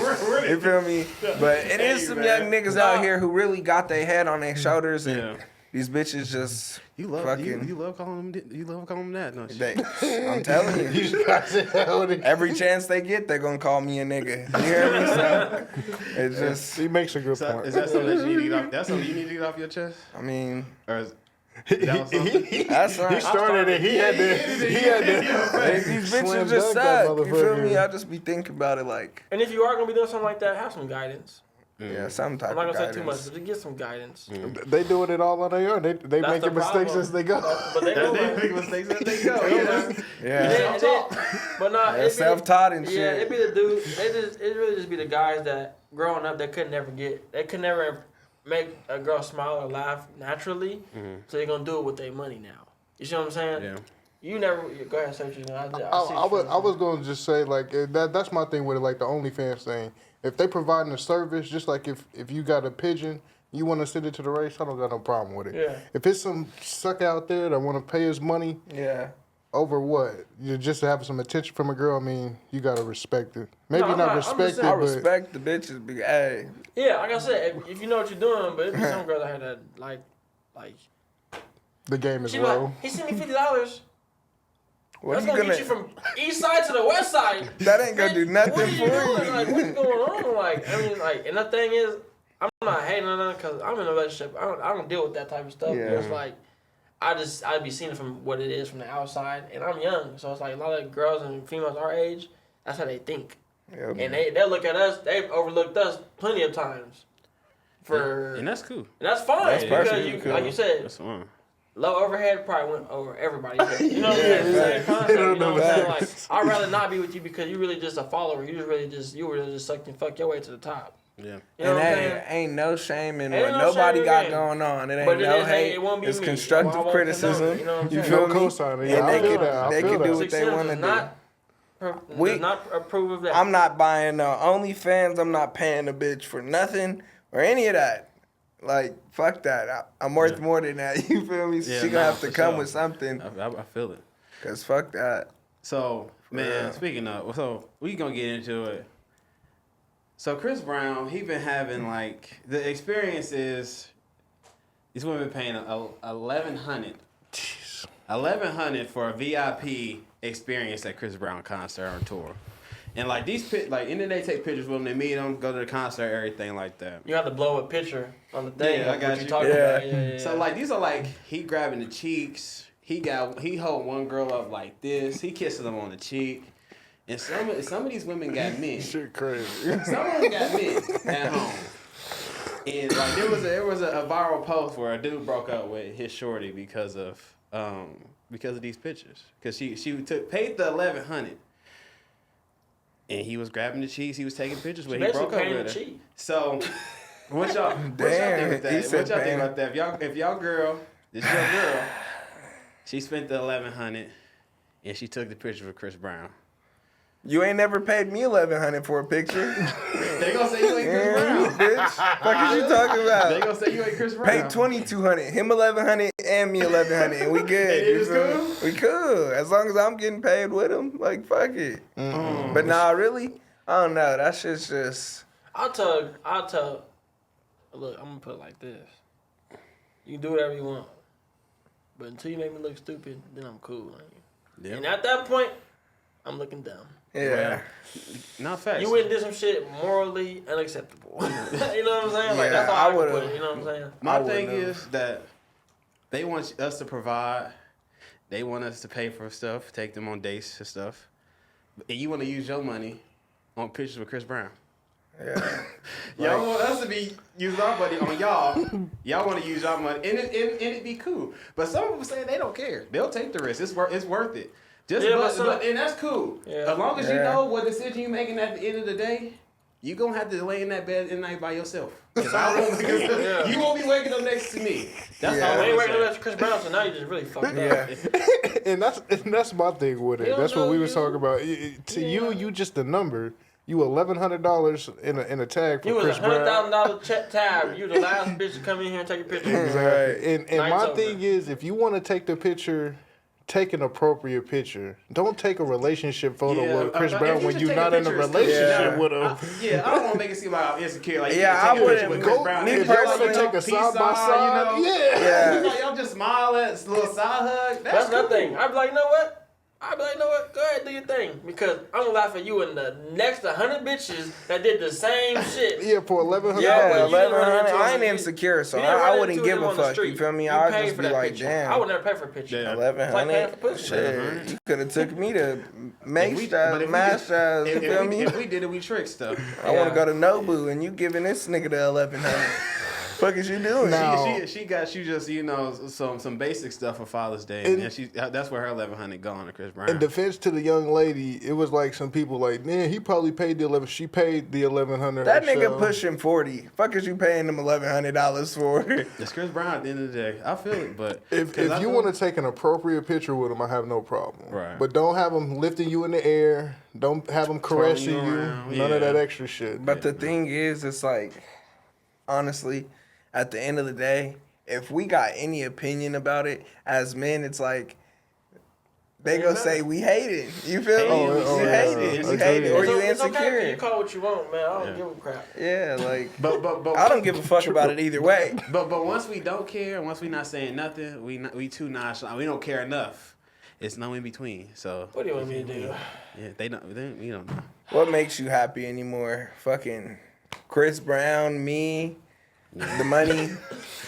me. You feel me? But it is Hey, some man. young niggas out here who really got their head on their shoulders, and Yeah. these bitches just fucking. you love calling them that, don't you? I'm telling you. Every chance they get, they're gonna call me a nigga. You hear me? So it just, He makes a good So, point. is that something that you need to get off? That's something you need to get off your chest, I mean, or is that was something? that's right. He started it. He had to. Hey, these Slam bitches just dunk that suck. You feel motherfucker. me? I just be thinking about it like, And if you are gonna be doing something like that, have some guidance. yeah, some type I'm not of gonna say too much, guidance. but just get some guidance. They doing it all on their own. They That's making the mistakes problem. as they go. But they know They that. make mistakes as they go. You know? Yeah, But no, yeah, it'd be self-taught and Yeah, shit. it'd be the dude. It really just be the guys that growing up they could never get. They could never make a girl smile or laugh naturally. So they're gonna do it with their money now. You see what I'm saying? Yeah. You never go ahead and say what you know. I see I what was going to just say like that's my thing with it, like the OnlyFans thing. If they providing a service, just like if you got a pigeon, you want to send it to the race, I don't got no problem with it. Yeah. If it's some sucker out there that want to pay his money Yeah. over what, you just to have some attention from a girl, I mean, you gotta respect it. Maybe No, I'm not not- I'm just respect saying- it, I but respect the bitches. Hey, Yeah, like I said, if you know what you're doing, but if there's some girls out here that like the game is she be like, low. he sent me $50. what That's are you gonna gonna? get you from east side to the west side. That ain't gonna do nothing What are you for doing? you. Like, what's going on? Like, I mean, like, and the thing is, I'm not hating on them because I'm in a relationship. I don't deal with that type of stuff. Yeah. It's like, I'd be seeing it from what it is from the outside, and I'm young, so it's like a lot of girls and females our age. That's how they think, Yep. and they look at us. They've overlooked us plenty of times. And that's cool. And that's fine That's because perfectly you, cool. like you said, That's fine. low overhead probably went over everybody's head. You know what I'm saying? The same concept, They don't you know know what I'm saying? that. Like, I'd rather not be with you because you really just a follower. You were just sucked and fuck your way to the top. Yeah. You know And what I'm hey, saying? ain't no shame in Ain't what no nobody shame in got it. going on. It ain't But no it hate. won't be It's me. constructive I won't criticism. condone it, you know what I'm You saying? feel No me? cosigning. Yeah, And I they feel can that. I they feel can do that. what they Sims want to does do. does not approve of that. I'm not buying no OnlyFans. I'm not paying a bitch for nothing or any of that. Like, fuck that. I'm worth more than that. You feel me? Yeah, She gonna have to for come sure. with something. I feel it. Cause fuck that. So, man, real. speaking of, so we gonna get into it. So Chris Brown, he been having like the experience is these women paying $1,100 for a VIP experience at Chris Brown concert on tour, and like and then they take pictures with them, they meet them, go to the concert, everything like that. You have to blow a picture on the thing. Yeah, I got what you. you talking Yeah. about. Yeah. So like these are like he grabbing the cheeks. He hold one girl up like this. He kissing them on the cheek. And some of these women got men. Shit crazy. Some of them got men at home. And like there was a viral post where a dude broke up with his shorty because of these pictures. Because she paid the $1,100. And he was grabbing the cheeks. He was taking pictures with. He Basically broke up paying with the her. cheek. So what y'all think with he that? said What y'all think paying. about that? If y'all girl, this your girl, she spent the $1,100 and she took the picture with Chris Brown. You ain't never paid me $1,100 for a picture. They gonna say you ain't Chris Yeah, Brown. bitch. Fuck is you talking They about? gonna say you ain't Chris Brown. Pay $2,200, him $1,100, and me $1,100, and we good. And it you was feel me? cool? We cool as long as I'm getting paid with him. Like fuck it. But nah, really, I don't know. That shit's just. I'll tell. Look, I'm gonna put it like this. You can do whatever you want, but until you make me look stupid, then I'm cool. Yep. And at that point, I'm looking dumb. Yeah. Not facts. You wouldn't do some shit morally unacceptable. You know what I'm saying? Like Yeah, that's I how I would would've- put it. You know what I'm saying? My I thing wouldn't is that they want us to provide. They want us to pay for stuff, take them on dates and stuff. And you want to use your money on pictures with Chris Brown. Yeah. Y'all want us to use our money on y'all. Y'all want to use y'all money, and it be cool. But some people say they don't care. They'll take the risk. It's worth it. Just Yeah, but and that's cool. Yeah. As long as you Yeah. know what decision you're making at the end of the day, you gonna have to lay in that bed at night by yourself. 'Cause I won't, Yeah. You won't be waking up next to me. That's Yeah. all I I'm ain't saying. working with Chris Brown, so now you just really fucked up. Yeah. and that's my thing with He it. don't That's what know we was you. talking about. To you just a number. You $1,100 in a tag for You was Chris Brown. $100,000 tab. You the last bitch to come in here and take a picture. Exactly. And Night's my over. thing is, if you want to take the picture, take an appropriate picture. Don't take a relationship photo Yeah, with Chris if Brown you when just you're take a not in a picture, it's relationship yeah. with him. Yeah, I don't want to make it seem like I'm insecure. Like, you Yeah, can take I a picture wouldn't- with go- Chris Brown. me If y'all personally- like, take a peace side by sign, side, you know? Yeah. Y'all just smile at a little side hug. That's cool. nothing. I'd be like, you know what? Go ahead, do your thing. Because I'm gonna laugh at you and the next 100 bitches that did the same shit. Yeah, for $1,100. Yeah, but you didn't run $1,100. into I him. ain't insecure, so You didn't I run wouldn't into give him a on the fuck. You street. feel me? You I'd paid just for be that like, picture. damn. I would never pay for a picture. Yeah. It's like paying $1,100. for pussy. Shit, you could have took me to make But straps, if we mash did- straps. You feel me? If we did it, we tricked stuff. I want to go to Nobu, and you giving this nigga the $1,100. Fuck is you doing? Now- She got you just some basic stuff for Father's Day, And- and that's where her $1,100 gone to Chris Brown. In defense to the young lady, it was like some people like, man, he probably paid the 11. She paid the $1,100. That nigga herself. pushing 40. Fuck is you paying them $1,100 for? It's Chris Brown at the end of the day. I feel it, but If 'cause I you know- want to take an appropriate picture with him, I have no problem. Right. But don't have him lifting you in the air. Don't have him caressing you. Twirling you around. None of Yeah. that extra shit. But the thing is, it's like, honestly, at the end of the day, if we got any opinion about it as men, it's like they gonna say we hate it. You feel me? Oh, you yeah. hate it. You It's hate it, or okay. you It's okay insecure. if you call what you want, man. I don't Yeah. give a crap. Yeah, like but I don't give a fuck about it either way. But once we don't care, once we not saying nothing, we too nonchalant. We don't care enough. It's no in between. So What do you want me to do? yeah, we don't know. What makes you happy anymore? Fucking Chris Brown, me, the money,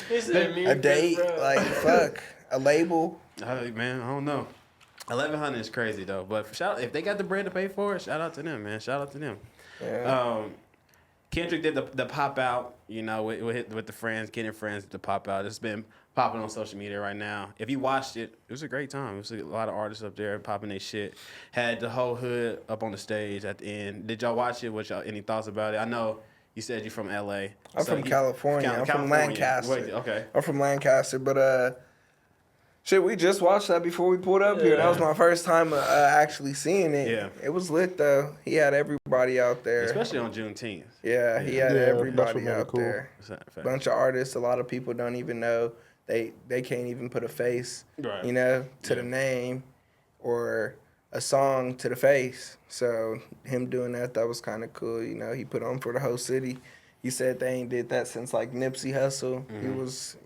He said me a and Chris date. Brown. Like fuck. a label. Man, I don't know. 1,100 is crazy though, but if they got the bread to pay for it, shout out to them, man. Shout out to them. Yeah. Kendrick did the pop out, with the friends, Kendrick friends, the pop out. It's been popping on social media right now. If you watched it, it was a great time. It was a lot of artists up there popping their shit. Had the whole hood up on the stage at the end. Did y'all watch it? Any thoughts about it? I know you said you're from LA. I'm from California. I'm from Lancaster. Wait, okay. I'm from Lancaster, but shit, we just watched that before we pulled up here. That was my first time actually seeing it. Yeah. It was lit though. He had everybody out there. Especially on Juneteenth. Yeah, he had that's what everybody made it out cool. there. Fact. Bunch of artists. A lot of people don't even know. They can't even put a face, Right. to Yeah. the name or a song to the face. So him doing that was kind of cool. He put on for the whole city. He said they ain't did that since like Nipsey Hussle.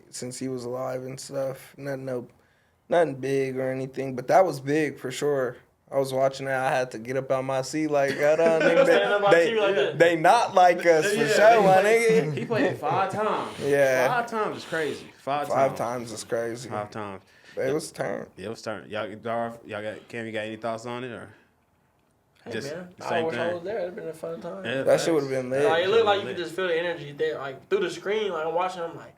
Since he was alive and stuff. Nothing big or anything, but that was big for sure. I was watching that. I had to get up out my seat like, hold on, nigga. They not like us for sure, my nigga. He played it 5 times. Yeah. 5 times is crazy. 5 times. 5 times is crazy. 5 times. But it was turned. Yeah, it was turn. Y'all got Cam, you got any thoughts on it or? Hey, Just man, the I same wish I thing. was there. It'd been a fun time. Yeah, That shit would have been lit. Like, it looked like you could just feel the energy there, like through the screen. Like I'm watching, I'm like,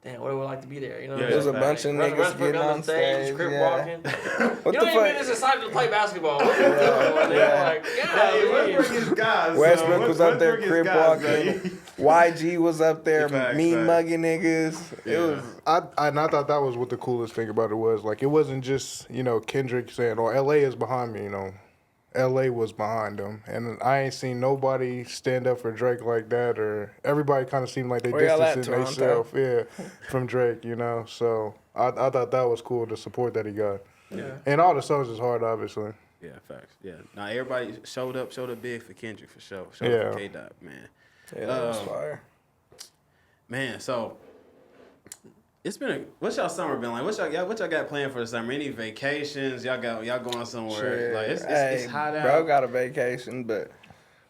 damn, what would it like to be there? You know, Yeah, There's a bunch of niggas Westbrook getting on stage. Crip Yeah. walking. What You the don't even get fuck? this excited to play basketball. What are you doing? Yeah. Like, Hey, Westbrook is guys. Westbrook was up there Westbrook is crib guys, walking. bro. YG was up there Facts, mean facts. mugging niggas. It Yeah. was I thought that was what the coolest thing about it was. Like, it wasn't just, Kendrick saying, oh, LA is behind me, LA was behind him. And I ain't seen nobody stand up for Drake like that, or everybody kind of seemed like they Where y'all at, distancing Toronto? themselves from Drake, So I thought that was cool, the support that he got. Yeah. And all the songs is hard, obviously. Yeah, facts. Yeah. Now everybody showed up big for Kendrick for sure. Showed Yeah. up for K-Dot, man. that was fire. Man, so it's been what's y'all summer been like? What y'all got planned for the summer? Any vacations? Y'all going somewhere? Shit. Like it's Hey, hot out. Bro got a vacation, but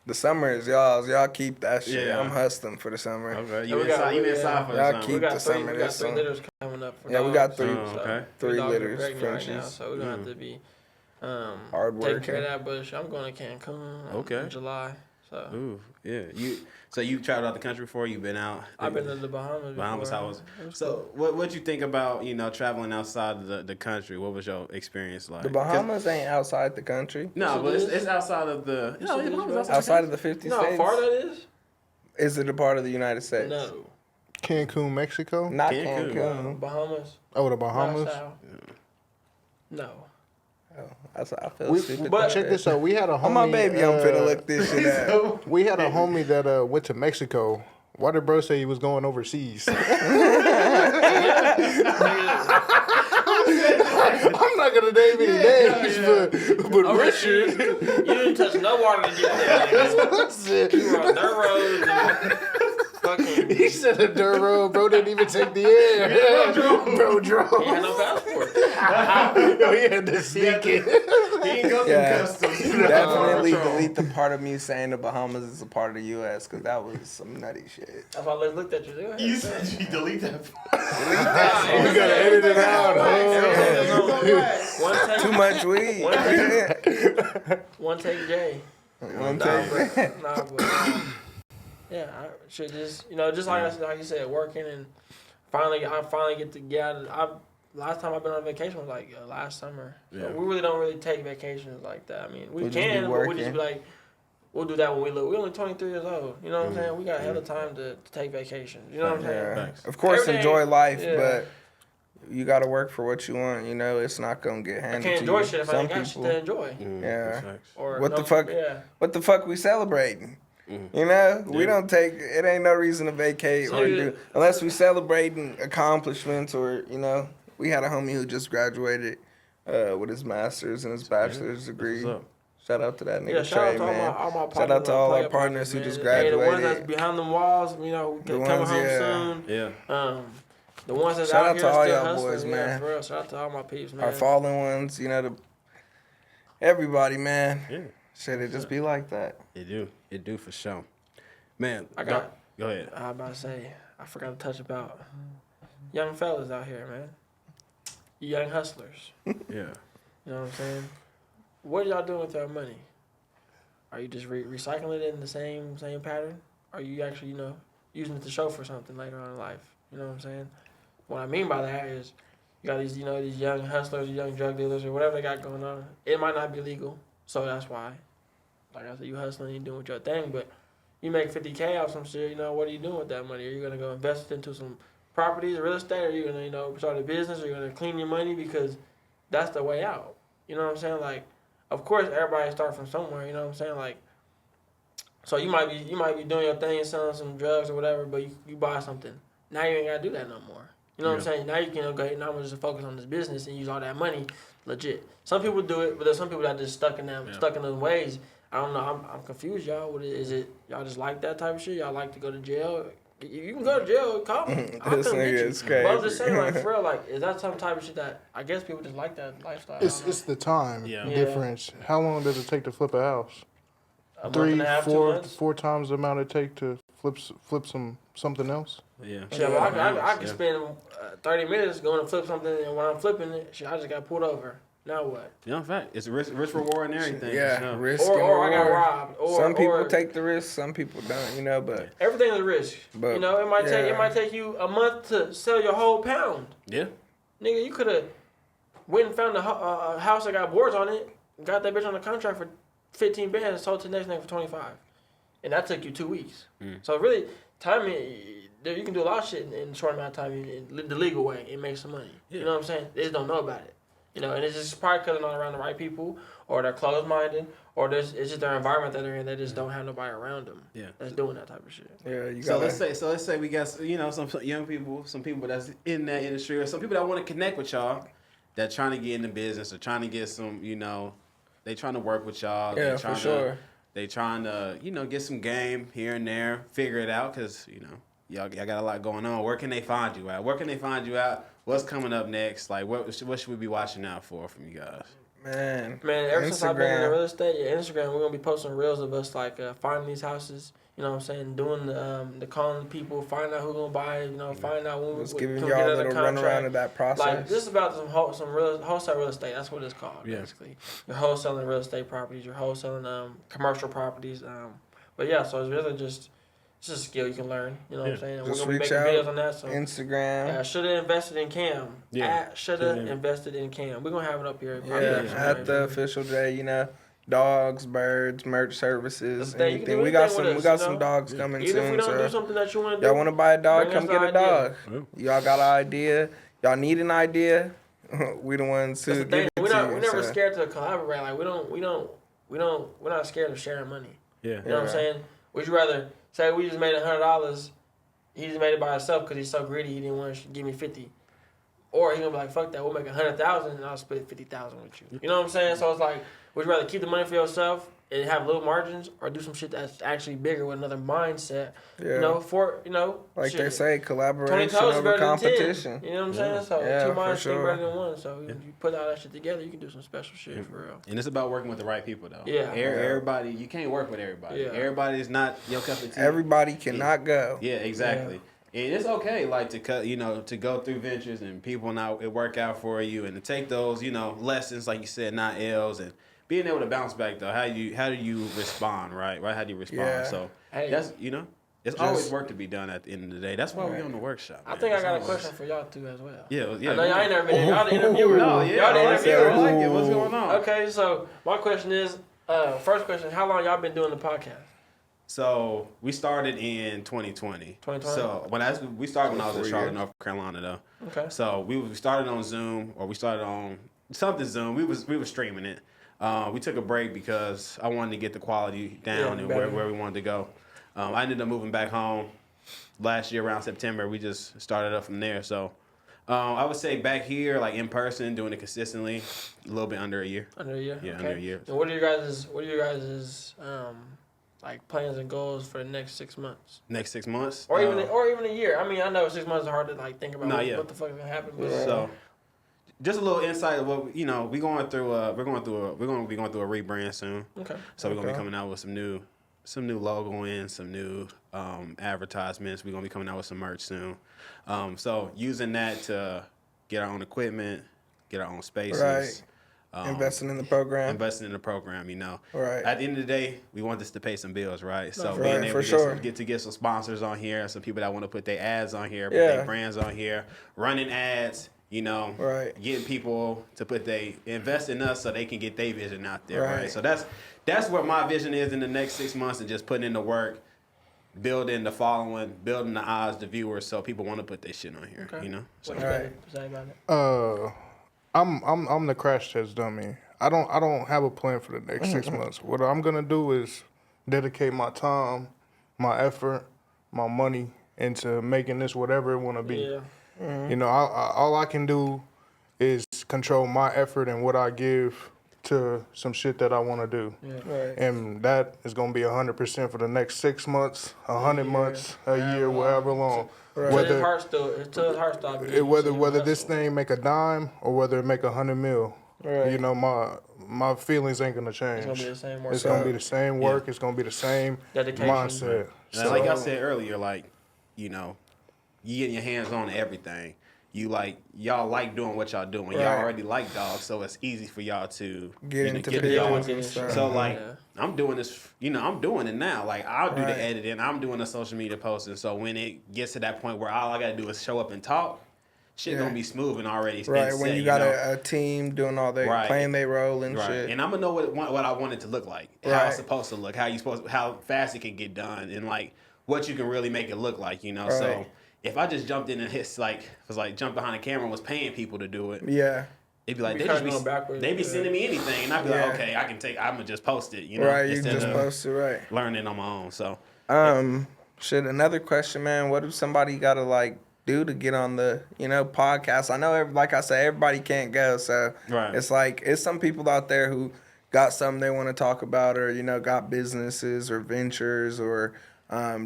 the summer is y'all's. Y'all keep that shit. Yeah. I'm hustling for the summer. Okay, Yeah, you we got- inside for the Y'all summer. keep We got the three. summer We got this 3 summer. litters coming up. For Yeah, we dogs. got 3. Oh, okay. 3 dogs are litters, pregnant right now, Frenchies. so we're gonna have to be Hard taking care working. of that bush. I'm going to Cancun Okay. in July. So Ooh, yeah. You traveled out the country before? You've been out? I've been to the Bahamas. Bahamas. before. How was? It was So what you think about traveling outside of the country? What was your experience like? The Bahamas ain't outside the country. No, Yes, but it it's is. outside of the. Yes, No, it is, Bahamas bro. Outside of the 50 You know how states. far that is? Is it a part of the United States? No. Cancun, Mexico? Not Cancun. Cancun. Bahamas. Oh, the Not Bahamas? south. No. I feel stupid. but- Check this out. We had a homie. On my baby, I'm finna look this shit up. We had a homie that went to Mexico. Why did bro say he was going overseas? I'm not gonna name any names, but Richard. You didn't touch no water to get there. You were on dirt roads and fucking. He said a dirt road, bro didn't even take the air. Bro drove. He had no passport. Yo, he had to sneak in. He ain't go through Yeah. customs. Definitely Control. delete the part of me saying the Bahamas is a part of the U.S. because that was some nutty shit. That's why I looked at you. Go ahead. You said you delete that. We gotta edit it out. One take. Too much weed. One take J. One Nah, take. but, yeah, I should just just like you said, working and I finally get to get out. Last time I've been on vacation was like last summer. So Yeah. we really don't really take vacations like that. I mean, we We just be can, but we just working. be like, we'll do that when we look. We're only 23 years old. You know what I'm saying? We got hella time to take vacations. You know what I'm saying? Yeah. Thanks. Of course, Everything- enjoy life, yeah. but you got to work for what you want. It's not gonna get I handed can't to enjoy you. shit if I Some ain't got shit people, to enjoy. Yeah. Or What the fuck? Yeah. What the fuck we celebrating? We don't take. It ain't no reason to vacate So or you- do unless we celebrating accomplishments or We had a homie who just graduated with his master's and his bachelor's degree. What's up? Shout out to that nigga Yeah, shout out Trey, to man. all my partners. Shout out to all our player partners who man. just Hey, the ones that's graduated. behind them walls, The coming ones, home yeah. soon. Yeah. The ones that's Shout out out here to all still y'all hustling, boys, yeah, man. for real. Shout out to all my peeps, man. Our fallen ones, everybody, man. Yeah. Shit, it just be like that. It do for sure. Man, I got- Go ahead. I was about to say, I forgot to touch about young fellas out here, man. you young hustlers. Yeah. You know what I'm saying? What are y'all doing with your money? Are you just recycling it in the same pattern? Are you actually, using it to show for something later on in life? You know what I'm saying? What I mean by that is you got these, these young hustlers, young drug dealers, or whatever they got going on. It might not be legal, so that's why. Like I said, you hustling, you doing your thing, but you make $50K off some shit, what are you doing with that money? Are you going to go invest it into some properties, real estate? Or are you going to, start a business? Or are you going to clean your money? Because that's the way out. You know what I'm saying? Like, of course, everybody starts from somewhere, you know what I'm saying? Like, so you might be doing your thing, selling some drugs or whatever, but you buy something. Now you ain't got to do that no more. You know what I'm saying? Now you can go ahead, now I'm just focus on this business and use all that money legit. Some people do it, but there's some people that just stuck in those ways. I don't know. I'm confused, y'all. What is it? Y'all just like that type of shit? Y'all like to go to jail? You can go to jail. Call me. I'll This come get nigga you. is crazy. But I'm just saying, like, for real, like, is that some type of shit that I guess people just like that lifestyle? I don't know. It's the time Yeah. difference. How long does it take to flip a house? A month 3, and a half, 2 4, months? 4 times the amount it take to flip something else. Yeah. Yeah, well, I could Yeah. spend 30 minutes going to flip something, and when I'm flipping it, shit, I just got pulled over. Now what? In fact, it's risk reward and everything. Yeah, for sure. risk and Or I got reward. robbed. Or, Some people or, take the risk, some people don't, but everything is a risk. But, It yeah. might take you a month to sell your whole pound. Yeah. Nigga, you could have went and found a house that got boards on it, got that bitch on the contract for 15 bands, and sold to the next nigga for 25, and that took you 2 weeks. So really, you can do a lot of shit in a short amount of time in the legal way and make some money. Yeah. You know what I'm saying? They just don't know about it. And it's just probably because they're not around the right people, or they're closed-minded, or it's just their environment that they're in. They just don't have nobody around them that's doing that type of shit. yeah, you So got let's say we got some young people, some people that's in that industry, or some people that want to connect with y'all, that trying to get in the business or trying to get some, they trying to work with y'all. Yeah, they trying for sure. They trying to get some game here and there, figure it out, cause y'all got a lot going on. Where can they find you at? Where can they find you at? What's coming up next? Like what should we be watching out for from you guys? Man, Ever since I've been in Instagram. real estate, Instagram, we're gonna be posting reels of us like finding these houses. You know what I'm saying? Doing the calling the people, finding out who's gonna buy it. Find out when Just we giving can y'all get a under little run around of that process. Like this is about some wholesale real estate. That's what it's called basically. You're wholesaling real estate properties. You're wholesaling commercial properties. But yeah, so it's really just a skill you can learn. You know what I'm saying? And Just we're gonna be reach making out, videos on that. So Instagram. shoulda invested in Cam. Yeah. Shoulda invested in Cam. We're gonna have it up here. At the official J, dogs, birds, merch services, That's the thing, you can anything. do We got anything some with we us, got you some know? dogs coming Even if we soon. don't do So something that you want to do, y'all want to buy a dog, bring come us get the a dog. idea. Y'all got an idea. Y'all need an idea. We the ones who That's the give thing. it We're to not. you. We're never so. scared to collaborate. Like we're not scared of sharing money. Yeah. You know what I'm saying? Would you rather say we just made $100? He just made it by himself because he's so greedy. He didn't want to give me 50. Or he gonna be like, fuck that. We'll make 100,000 and I'll split 50,000 with you. You know what I'm saying? So it's like, would you rather keep the money for yourself and have little margins, or do some shit that's actually bigger with another mindset? Yeah. Like shit. they say, 20 collaboration toes is over better competition. than 10. You know what I'm saying? So Yeah, two for minds think sure. better than one. So if you put all that shit together, you can do some special shit for real. And it's about working with the right people, though. Yeah. Everybody, you can't work with everybody. Yeah. Everybody is not your cup of tea. Everybody cannot go. Yeah, exactly. And it's okay, like to cut, to go through ventures and people not it work out for you, and to take those, lessons, like you said, not L's, and being able to bounce back though. How do you respond, right? How do you respond? Yeah. So Hey. that's it's always work to be done at the end of the day. That's why we're on the workshop. I man. think I It's got a always- question for y'all too as well. Yeah, I know y'all ain't never been. Y'all the interviewer. No, yeah, Y'all the I like it. interviewer. I like it. What's going on? Okay, so my question is, first question: how long y'all been doing the podcast? So we started in 2020. 2020? So we started when I was in 4 Charlotte, years. North Carolina, though. Okay. So we started on Zoom, or we started on something Zoom. We were streaming it. We took a break because I wanted to get the quality down Yeah, and better. where we wanted to go. I ended up moving back home last year around September. We just started up from there. So I would say back here, like in person, doing it consistently, a little bit under a year. Under a year. Yeah, okay. under a year. And what are your guys' like plans and goals for the next 6 months, Next 6 months, or even a year? I mean, I know 6 months is hard to like think about No, what, yeah. what the fuck is gonna happen, but So, just a little insight of what we're going through. We're going to be going through a rebrand soon. okay. So we're gonna be Okay. coming out with some new logo in, some new advertisements. We're gonna be coming out with some merch soon. So using that to get our own equipment, get our own spaces. Right. Investing in the program. Investing in the program, you know. Right. At the end of the day, we want this to pay some bills, right? So Right, being able for to sure. get some sponsors on here, some people that want to put their ads on here, put Yeah. their brands on here, running ads, you know, Right. getting people to invest in us so they can get their vision out there, right? Right. So that's what my vision is in the next 6 months, and just putting in the work, building the following, building the eyes, the viewers, so people want to put their shit on here, Okay. you know. So, What you Right. got to say about it? I'm the crash test dummy. I don't have a plan for the next 6 months. What I'm gonna do is dedicate my time, my effort, my money into making this whatever it want to be. Yeah. You know, all I can do is control my effort and what I give to some shit that I want to do. Yeah. Right. And that is going to be 100% for the next 6 months, 100 months, a year, whatever long. Right. Until his heart stop beating. Whether this thing make a dime or whether it make 100 mil, Right. you know, my feelings ain't gonna change. It's gonna be the same work. It's gonna be the same work. It's gonna be the same Dedication. mindset. And like I said earlier, like, you know, you getting your hands on everything. Y'all like doing what y'all doing. Y'all Right. already like dogs, so it's easy for y'all to Get you know, into get the the dogs. business and stuff. So like, Yeah. I'm doing this. You know, I'm doing it now. Like, I'll do Right. the editing. I'm doing the social media posting. So when it gets to that point where all I gotta do is show up and talk, shit Yeah. gonna be smooth and already Right. set, When you got know? a team doing all their Right. playing their role and Right. shit. And I'm gonna know what I want it to look like, how Right. it's supposed to look, how fast it can get done, and like what you can really make it look like, you know. So Right. if I just jumped in and jumped behind the camera and was paying people to do it, Yeah. they'd be like, We they kinda just going backwards, they be yeah. sending me anything, and I'd be Yeah. like, okay, I'm gonna just post it, you know, Right. You instead just of posted right. learning on my own. So Shit. Another question, man. What if somebody got to like do to get on the podcast? I know, like I said, everybody can't go, so Right. it's like it's some people out there who got something they want to talk about, or got businesses or ventures or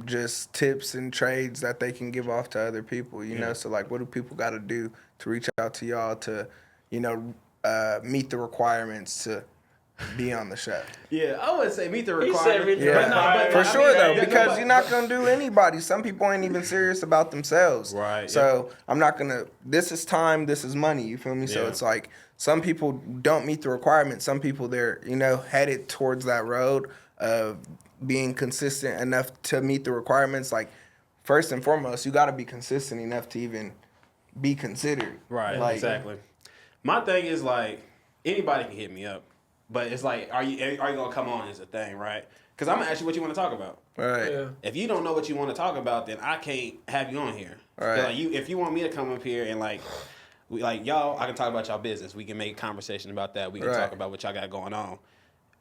just tips and trades that they can give off to other people. You know, so like, what do people got to do to reach out to y'all to, meet the requirements to be on the show? yeah, I would say meet the He requirements. said meet the Yeah, requirements. for I sure mean, though, yeah, because but- you're not gonna do anybody. Some people ain't even serious about themselves. Right, So I'm not gonna. This is time. This is money. You feel me? So Yeah. it's like some people don't meet the requirements. Some people they're headed towards that road of being consistent enough to meet the requirements. Like first and foremost, you got to be consistent enough to even be considered. Right, Like, exactly. My thing is like anybody can hit me up, but it's like, are you gonna come on is the thing, right? Because I'm gonna ask you what you want to talk about. Right. Yeah. If you don't know what you want to talk about, then I can't have you on here. Right. Like if you want me to come up here and y'all, I can talk about y'all business. We can make a conversation about that. We can Right. talk about what y'all got going on.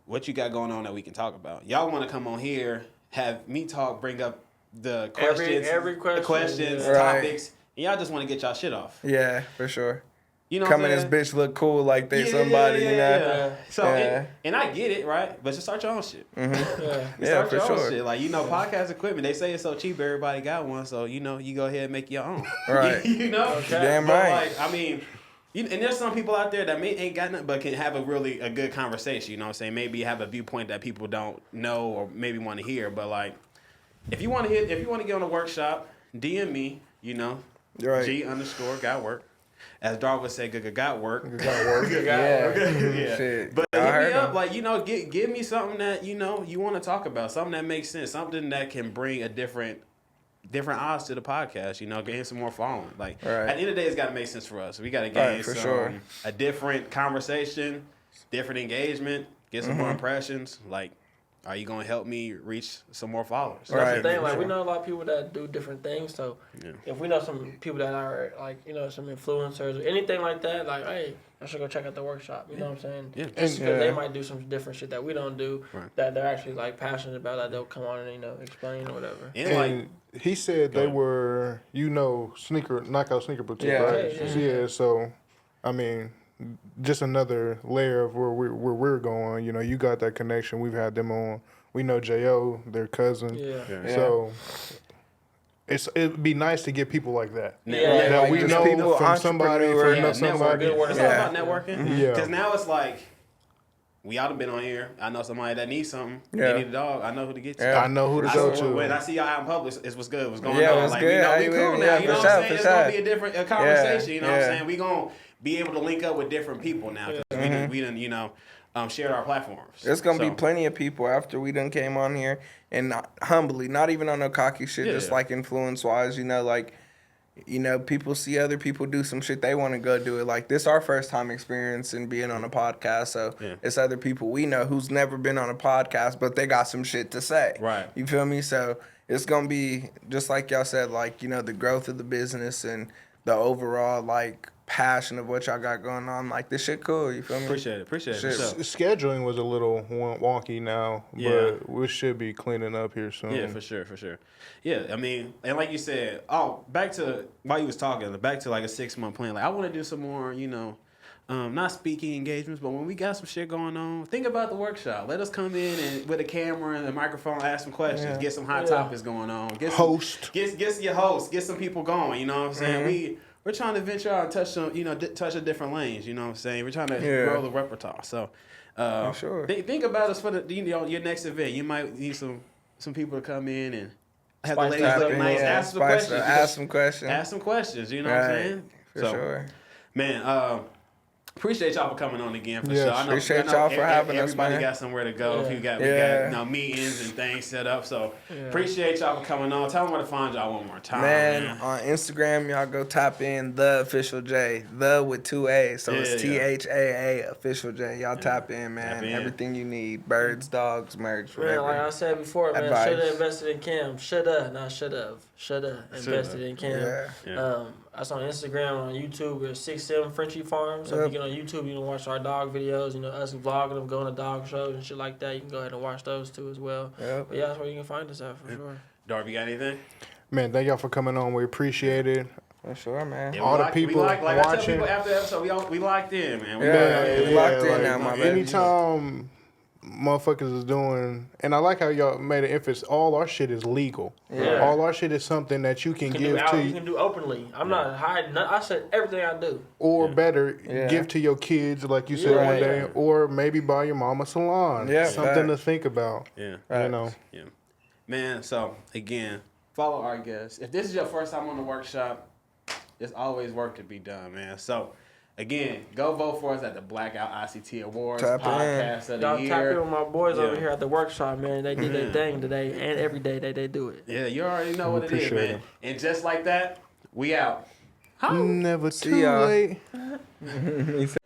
What you got going on that we can talk about. Y'all want to come on here, have me talk, bring up the questions, Every question, yeah. Right. topics, and y'all just want to get y'all shit off. Yeah, for sure. You know, Come what in I'm this saying? bitch look cool like they Yeah, somebody, yeah, you know. yeah. So Yeah. and I get it, right? But just start your own shit. Yeah. Yeah, Start for your own sure. shit. Like, podcast equipment, they say it's so cheap, everybody got one. So, you go ahead and make your own. Right. you know? Okay. Damn But, right. like, I mean, and there's some people out there that ain't got nothing, but can have a good conversation. You know what I'm saying? Maybe have a viewpoint that people don't know or maybe want to hear. But, like, if you want to get on a workshop, DM me, Right. G_got work. As Dar would say, got work. Got work. Yeah. Yeah. Shit. But I hit heard me up, him. like, give me something that, you want to talk about, something that makes sense, something that can bring a different odds to the podcast, gain some more following. Like, Right. at the end of the day, it's got to make sense for us. We got to gain Right, for some, sure. a different conversation, different engagement, get some more impressions. Like, are you going to help me reach some more followers? Right. That's the thing. for Like we sure. know a lot of people that do different things. So Yeah. if we know some people that are like some influencers or anything like that, like hey, I should go check out the workshop. You know what I'm saying? Yeah. Just because Yeah. they might do some different shit that we don't do, Right. that they're actually like passionate about, that they'll come on and explain or whatever. And, like, And he said they were, Knockout Sneaker Boutique, Yeah. right? Yeah. Yeah. So, I mean, just another layer of where we're going. You got that connection. We've had them on. We know Jo, their cousin. Yeah. Yeah. So it'd be nice to get people like that. Yeah. That like we just know people, from somebody, from entrepreneurs. Yeah, know networking. somebody. Good word. It's Yeah. all about networking. Yeah. Because now it's like, we all have been on here. I know somebody that needs something. Yeah. They need a dog. I know who to get to. Yeah. I know who to I go saw- to. When I see y'all out in public, it's what's good. What's going Yeah, on? what's Like, good? we know How we you cool living? now. Yeah, You know for what I'm sure, saying? for It's gonna sure. be a different conversation. You know what I'm yeah. saying? We gonna be able to link up with different people now because we done, you know, shared our platforms. There's gonna be So, plenty of people after we done came on here, and not, humbly, not even on no cocky shit, Yeah. just like influence wise, you know, like, you know, people see other people do some shit, they want to go do it. Like this, our first time experience in being on a podcast, so Yeah. it's other people we know who's never been on a podcast, but they got some shit to say. Right. You feel me? So it's gonna be just like y'all said, like, you know, the growth of the business and the overall like passion of what y'all got going on. Like this shit cool. You feel me? appreciate it. Shit. For sure. Scheduling was a little wonky now, Yeah. but we should be cleaning up here soon. Yeah, for sure. Yeah, I mean, and like you said, back to while you was talking, back to like a 6-month plan. Like I want to do some more, you know, not speaking engagements, but when we got some shit going on, think about the workshop. Let us come in and with a camera and a microphone, ask some questions, Yeah. get some hot topics going on. Get Host. get your host, get some people going. You know what I'm saying? We're trying to venture out and touch some, you know, touch a different lanes. You know what I'm saying? We're trying to Yeah. grow the repertoire. So, For sure. think about us for the, you know, your next event. You might need some people to come in and have the Spice ladies it up, look nice. Yeah, Ask some spice questions. it up. Ask some questions. Ask some questions. You know what I'm Right. saying? For So, sure. man, appreciate y'all for coming on again for Yes. sure. I know, Appreciate I know y'all for having us, everybody man. got somewhere to go. Yeah. We got Yeah. you know, meetings and things set up. So Yeah. appreciate y'all for coming on. Tell them where to find y'all one more time. Man, on Instagram, y'all go tap in the official J, the with 2 A's, so it's Yeah. THAA official J. Y'all tap in, man. Tap in. Everything you need, birds, dogs, merch, Man, like I whatever. said before, man, Advice. shoulda invested in Cam. Shoulda, not shoulda. Shoulda invested in Cam. Yeah. Yeah. That's on Instagram, on YouTube. We're 67 Frenchie Farm. So if you get on YouTube, you can watch our dog videos. You know, us vlogging them, going to dog shows and shit like that. You can go ahead and watch those too as well. Yep. But yeah, that's where you can find us at for sure. Darby, got anything? Man, thank y'all for coming on. We appreciate it. For sure, man. Yeah, All the we people like I tell watching. people after the episode, we locked in, man. We Yeah. we locked in now, my baby. Anytime motherfuckers is doing, and I like how y'all made an emphasis, all our shit is legal. Yeah. All our shit is something that you can You can give do out, to you you, can do openly. I'm not hiding. I said everything I do. or better, Yeah. give to your kids, like you said Yeah, one yeah. day, or maybe buy your mama salon. Yeah, Something to facts. think about. Yeah. You know. Yeah. Man, so again, follow our guests. If this is your first time on the workshop, there's always work to be done, man. So again, go vote for us at the Blackout ICT Awards Tap in. podcast of the Y'all tap in year. with my boys Yeah. over here at the workshop, man. They did their thing today, and every day they do it. Yeah, you already know what it is, Appreciate man. it. And just like that, we out. Never See too y'all. late. He said-